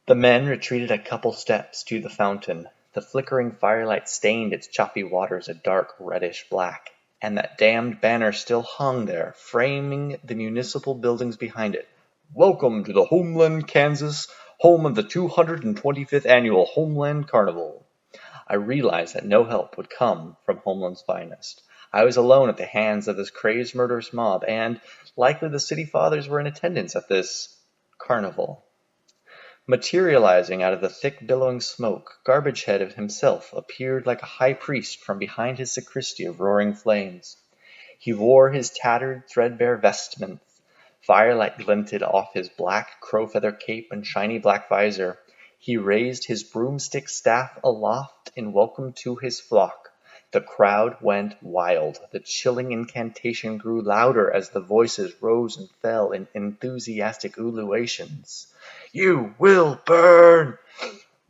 The men retreated a couple steps to the fountain. The flickering firelight stained its choppy waters a dark reddish black, and that damned banner still hung there, framing the municipal buildings behind it. "Welcome to the Homeland, Kansas, home of the 225th annual Homeland Carnival." I realized that no help would come from Homeland's finest. I was alone at the hands of this crazed murderous mob, and likely the city fathers were in attendance at this carnival. Materializing out of the thick billowing smoke, Garbagehead himself appeared like a high priest from behind his sacristy of roaring flames. He wore his tattered, threadbare vestments. Firelight glinted off his black crow-feather cape and shiny black visor. He raised his broomstick staff aloft in welcome to his flock. The crowd went wild. The chilling incantation grew louder as the voices rose and fell in enthusiastic ululations. "You will burn!"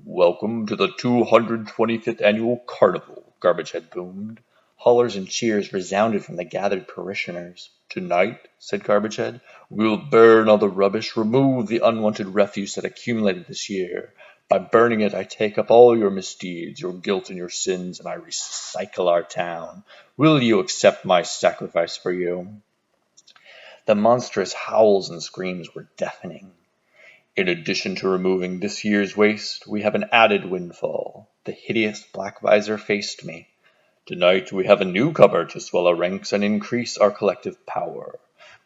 "Welcome to the 225th annual carnival," Garbagehead boomed. Hollers and cheers resounded from the gathered parishioners. "Tonight," said Garbagehead, "we'll burn all the rubbish, remove the unwanted refuse that accumulated this year. By burning it, I take up all your misdeeds, your guilt and your sins, and I recycle our town. Will you accept my sacrifice for you?" The monstrous howls and screams were deafening. "In addition to removing this year's waste, we have an added windfall." The hideous black visor faced me. "Tonight we have a newcomer to swell our ranks and increase our collective power.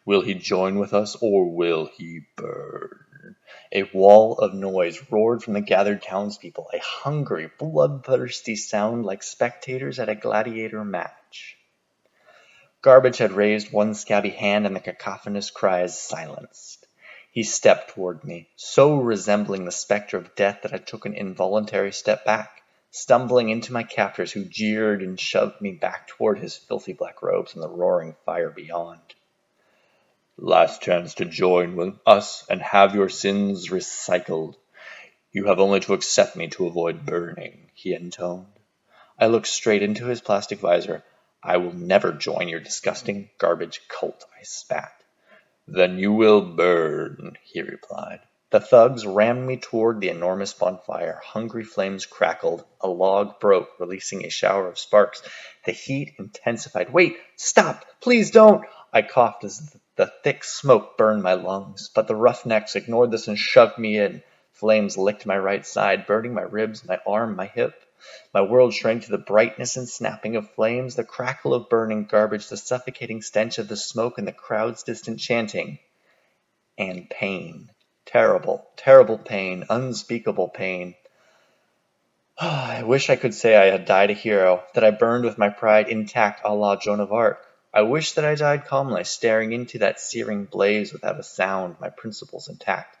Will he join with us, or will he burn?" A wall of noise roared from the gathered townspeople, a hungry, bloodthirsty sound like spectators at a gladiator match. Garbagehead raised one scabby hand, and the cacophonous cries silenced. He stepped toward me, so resembling the specter of death that I took an involuntary step back, stumbling into my captors, who jeered and shoved me back toward his filthy black robes and the roaring fire beyond. "Last chance to join with us and have your sins recycled. You have only to accept me to avoid burning," he intoned. I looked straight into his plastic visor. "I will never join your disgusting garbage cult," I spat. "Then you will burn," he replied. The thugs rammed me toward the enormous bonfire. Hungry flames crackled. A log broke, releasing a shower of sparks. The heat intensified. "Wait! Stop! Please don't!" I coughed as the thick smoke burned my lungs. But the roughnecks ignored this and shoved me in. Flames licked my right side, burning my ribs, my arm, my hip. My world shrank to the brightness and snapping of flames, the crackle of burning garbage, the suffocating stench of the smoke, and the crowd's distant chanting. And pain. Terrible, terrible pain, unspeakable pain. I wish I could say I had died a hero, that I burned with my pride intact a la Joan of Arc. I wish that I died calmly, staring into that searing blaze without a sound, my principles intact.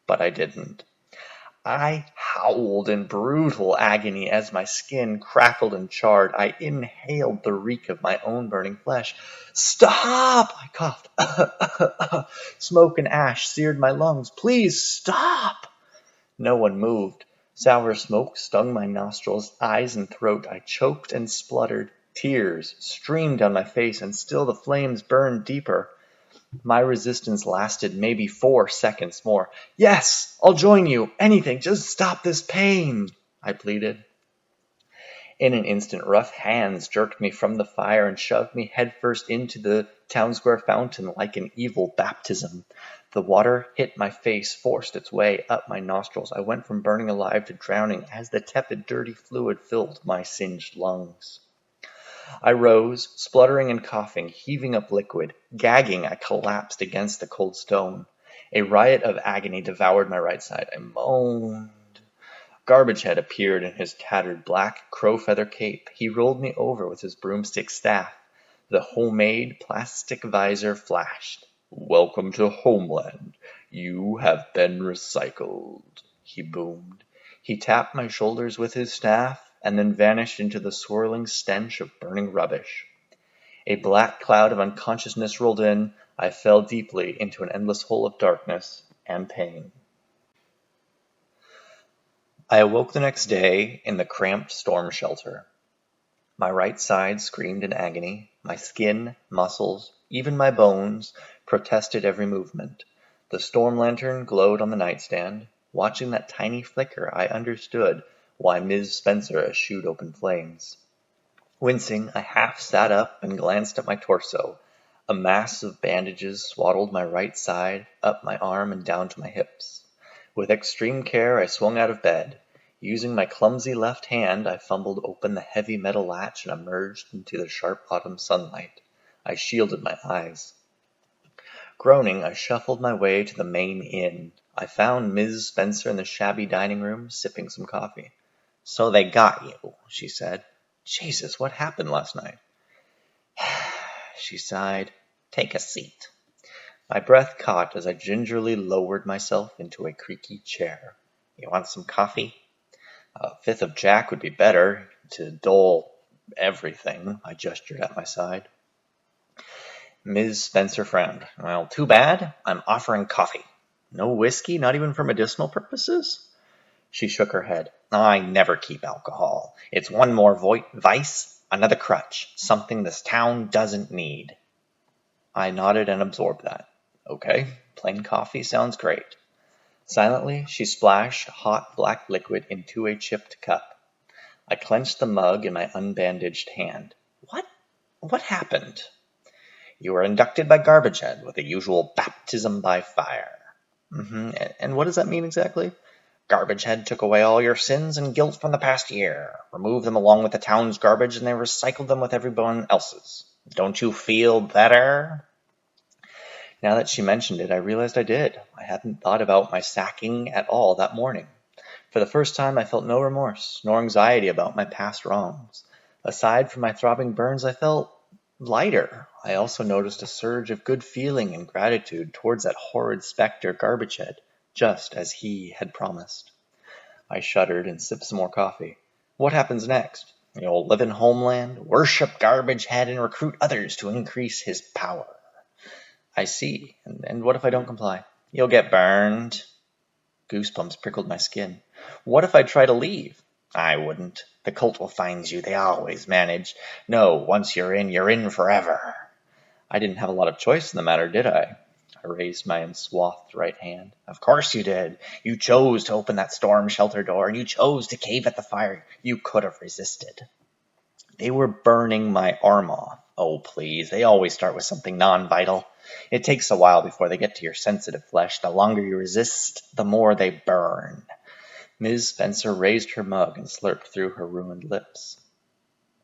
But I didn't. I howled in brutal agony as my skin crackled and charred. I inhaled the reek of my own burning flesh. "Stop!" I coughed. Smoke and ash seared my lungs. "Please stop!" No one moved. Sour smoke stung my nostrils, eyes, and throat. I choked and spluttered. Tears streamed down my face, and still the flames burned deeper. My resistance lasted maybe 4 seconds more. "Yes, I'll join you. Anything, just stop this pain," I pleaded. In an instant, rough hands jerked me from the fire and shoved me headfirst into the town square fountain like an evil baptism. The water hit my face, forced its way up my nostrils. I went from burning alive to drowning as the tepid, dirty fluid filled my singed lungs. I rose, spluttering and coughing, heaving up liquid. Gagging, I collapsed against the cold stone. A riot of agony devoured my right side. I moaned. Garbagehead appeared in his tattered black crow-feather cape. He rolled me over with his broomstick staff. The homemade plastic visor flashed. "Welcome to Homeland. You have been recycled," he boomed. He tapped my shoulders with his staff, and then vanished into the swirling stench of burning rubbish. A black cloud of unconsciousness rolled in. I fell deeply into an endless hole of darkness and pain. I awoke the next day in the cramped storm shelter. My right side screamed in agony. My skin, muscles, even my bones, protested every movement. The storm lantern glowed on the nightstand. Watching that tiny flicker, I understood why Ms. Spencer eschewed open flames. Wincing, I half sat up and glanced at my torso. A mass of bandages swaddled my right side, up my arm and down to my hips. With extreme care, I swung out of bed. Using my clumsy left hand, I fumbled open the heavy metal latch and emerged into the sharp autumn sunlight. I shielded my eyes. Groaning, I shuffled my way to the main inn. I found Ms. Spencer in the shabby dining room, sipping some coffee. "So they got you," she said. "Jesus, what happened last night?" She sighed. "Take a seat." My breath caught as I gingerly lowered myself into a creaky chair. "You want some coffee?" "A fifth of Jack would be better, to dull everything." I gestured at my side. Ms. Spencer frowned. "Well, too bad. I'm offering coffee." "No whiskey, not even for medicinal purposes?" She shook her head. "I never keep alcohol. It's one more vice, another crutch, something this town doesn't need." I nodded and absorbed that. "Okay, plain coffee sounds great." Silently, she splashed hot black liquid into a chipped cup. I clenched the mug in my unbandaged hand. What happened?" "You were inducted by Garbagehead with the usual baptism by fire." And what does that mean exactly?" "Garbagehead took away all your sins and guilt from the past year, removed them along with the town's garbage, and they recycled them with everyone else's. Don't you feel better?" Now that she mentioned it, I realized I did. I hadn't thought about my sacking at all that morning. For the first time, I felt no remorse, nor anxiety about my past wrongs. Aside from my throbbing burns, I felt lighter. I also noticed a surge of good feeling and gratitude towards that horrid specter Garbagehead, just as he had promised. I shuddered and sipped some more coffee. What happens next? "You'll live in Homeland, worship Garbagehead, and recruit others to increase his power." "I see. And what if I don't comply?" "You'll get burned." Goosebumps prickled my skin. "What if I try to leave?" "I wouldn't. The COLT will find you. They always manage. No, once you're in forever." I didn't have a lot of choice in the matter, did I? I raised my unswathed right hand. "Of course you did. You chose to open that storm shelter door, and you chose to cave at the fire. You could have resisted." "They were burning my arm off." "Oh, please. They always start with something non-vital. It takes a while before they get to your sensitive flesh. The longer you resist, the more they burn." Ms. Spencer raised her mug and slurped through her ruined lips.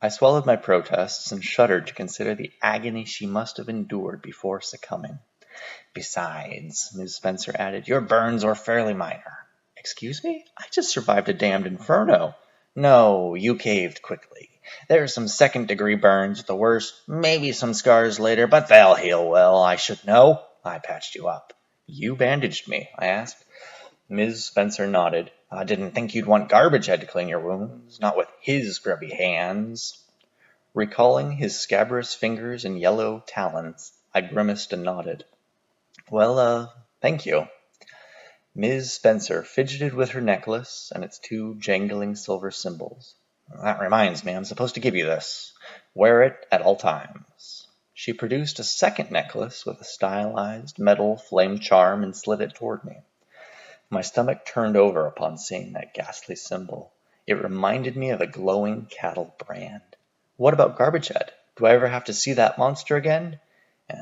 I swallowed my protests and shuddered to consider the agony she must have endured before succumbing. "Besides," Ms. Spencer added, "your burns were fairly minor." "Excuse me? I just survived a damned inferno." "No, you caved quickly. There are some second-degree burns at the worst, maybe some scars later, but they'll heal well. I should know. I patched you up." "You bandaged me?" I asked. Ms. Spencer nodded. I didn't think you'd want Garbagehead to clean your wounds, not with his grubby hands. Recalling his scabrous fingers and yellow talons, I grimaced and nodded. Well, thank you. Ms. Spencer fidgeted with her necklace and its two jangling silver symbols. That reminds me, I'm supposed to give you this. Wear it at all times. She produced a second necklace with a stylized metal flame charm and slid it toward me. My stomach turned over upon seeing that ghastly symbol. It reminded me of a glowing cattle brand. What about Garbagehead? Do I ever have to see that monster again?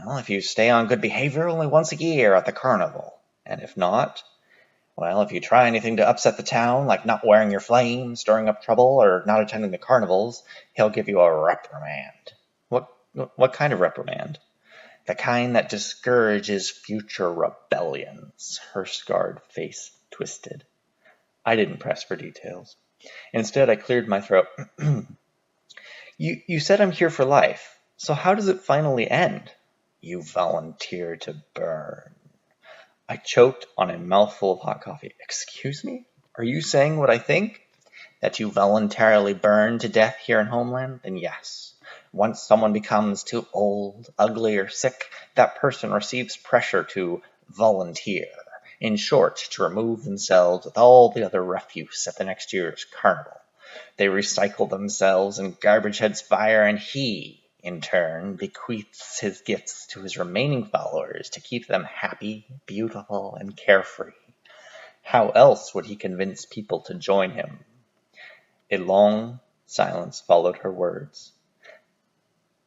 Well, if you stay on good behavior, only once a year at the carnival. And if not? Well, if you try anything to upset the town, like not wearing your flame, stirring up trouble, or not attending the carnivals, he'll give you a reprimand. What kind of reprimand? The kind that discourages future rebellions. Her scarred face twisted. I didn't press for details. Instead, I cleared my throat. You said I'm here for life, so how does it finally end? You volunteer to burn. I choked on a mouthful of hot coffee. Excuse me? Are you saying what I think? That you voluntarily burn to death here in Homeland? Then yes. Once someone becomes too old, ugly, or sick, that person receives pressure to volunteer. In short, to remove themselves with all the other refuse at the next year's carnival. They recycle themselves in Garbagehead's fire, and he, in turn, bequeaths his gifts to his remaining followers to keep them happy, beautiful, and carefree. How else would he convince people to join him? A long silence followed her words.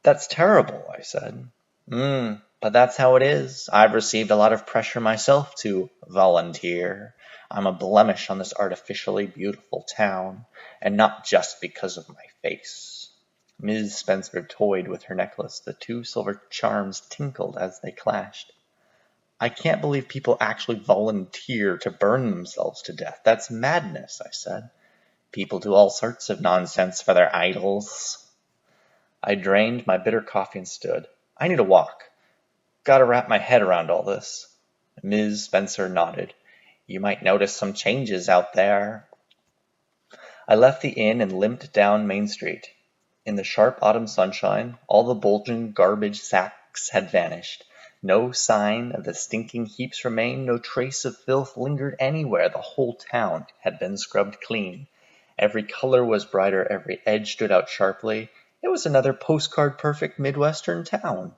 That's terrible, I said. But that's how it is. I've received a lot of pressure myself to volunteer. I'm a blemish on this artificially beautiful town, and not just because of my face. Ms. Spencer toyed with her necklace. The two silver charms tinkled as they clashed. I can't believe people actually volunteer to burn themselves to death. That's madness, I said. People do all sorts of nonsense for their idols. I drained my bitter coffee and stood. I need a walk. Gotta wrap my head around all this. Ms. Spencer nodded. You might notice some changes out there. I left the inn and limped down Main Street. In the sharp autumn sunshine, all the bulging garbage sacks had vanished. No sign of the stinking heaps remained, no trace of filth lingered anywhere. The whole town had been scrubbed clean. Every color was brighter, every edge stood out sharply. It was another postcard-perfect Midwestern town.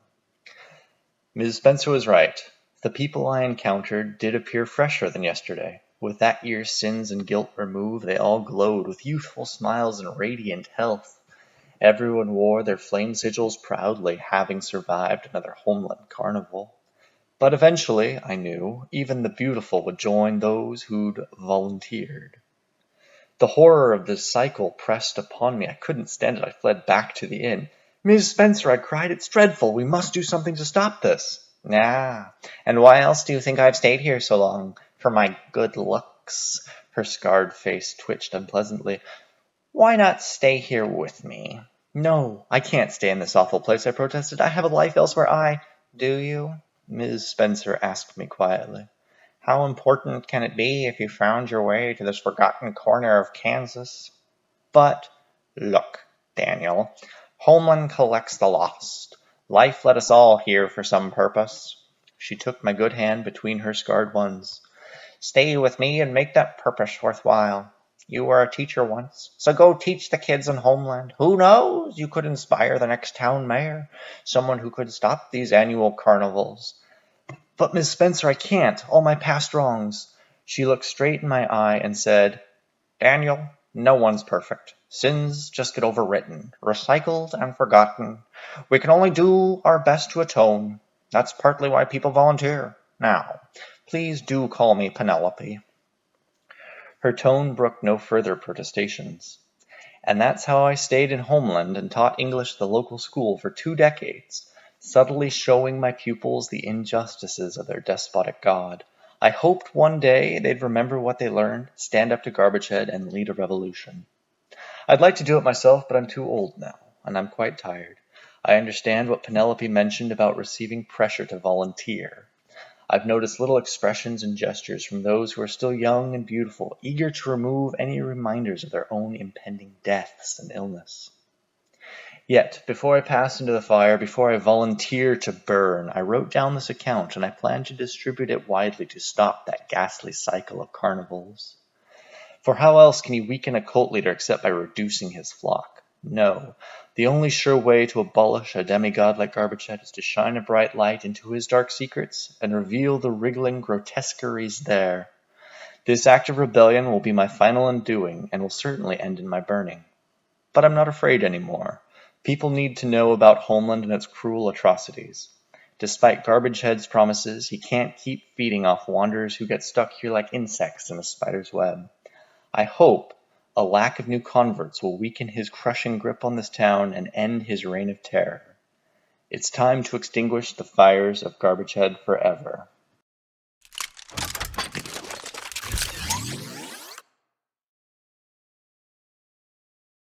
Ms. Spencer was right. The people I encountered did appear fresher than yesterday. With that year's sins and guilt removed, they all glowed with youthful smiles and radiant health. Everyone wore their flame sigils proudly, having survived another Homeland carnival. But eventually, I knew, even the beautiful would join those who'd volunteered. The horror of this cycle pressed upon me. I couldn't stand it. I fled back to the inn. Ms. Spencer, I cried, it's dreadful. We must do something to stop this. And why else do you think I've stayed here so long? For my good looks? Her scarred face twitched unpleasantly. Why not stay here with me? No, I can't stay in this awful place, I protested. I have a life elsewhere. Do you? Ms. Spencer asked me quietly. How important can it be if you found your way to this forgotten corner of Kansas? But, look, Daniel, Homeland collects the lost. Life led us all here for some purpose. She took my good hand between her scarred ones. Stay with me and make that purpose worthwhile. You were a teacher once, so go teach the kids in Homeland. Who knows? You could inspire the next town mayor, someone who could stop these annual carnivals. But, Miss Spencer, I can't. All my past wrongs. She looked straight in my eye and said, Daniel, no one's perfect. Sins just get overwritten, recycled, and forgotten. We can only do our best to atone. That's partly why people volunteer. Now, please do call me Penelope. Her tone brooked no further protestations. And that's how I stayed in Homeland and taught English at the local school for 2 decades, subtly showing my pupils the injustices of their despotic god. I hoped one day they'd remember what they learned, stand up to Garbagehead, and lead a revolution. I'd like to do it myself, but I'm too old now, and I'm quite tired. I understand what Penelope mentioned about receiving pressure to volunteer. I've noticed little expressions and gestures from those who are still young and beautiful, eager to remove any reminders of their own impending deaths and illness. Yet, before I pass into the fire, before I volunteer to burn, I wrote down this account, and I plan to distribute it widely to stop that ghastly cycle of carnivals. For how else can you weaken a cult leader except by reducing his flock? No, the only sure way to abolish a demigod like Garbagehead is to shine a bright light into his dark secrets and reveal the wriggling grotesqueries there. This act of rebellion will be my final undoing, and will certainly end in my burning. But I'm not afraid anymore. People need to know about Homeland and its cruel atrocities. Despite Garbagehead's promises, he can't keep feeding off wanderers who get stuck here like insects in a spider's web. I hope a lack of new converts will weaken his crushing grip on this town and end his reign of terror. It's time to extinguish the fires of Garbagehead forever.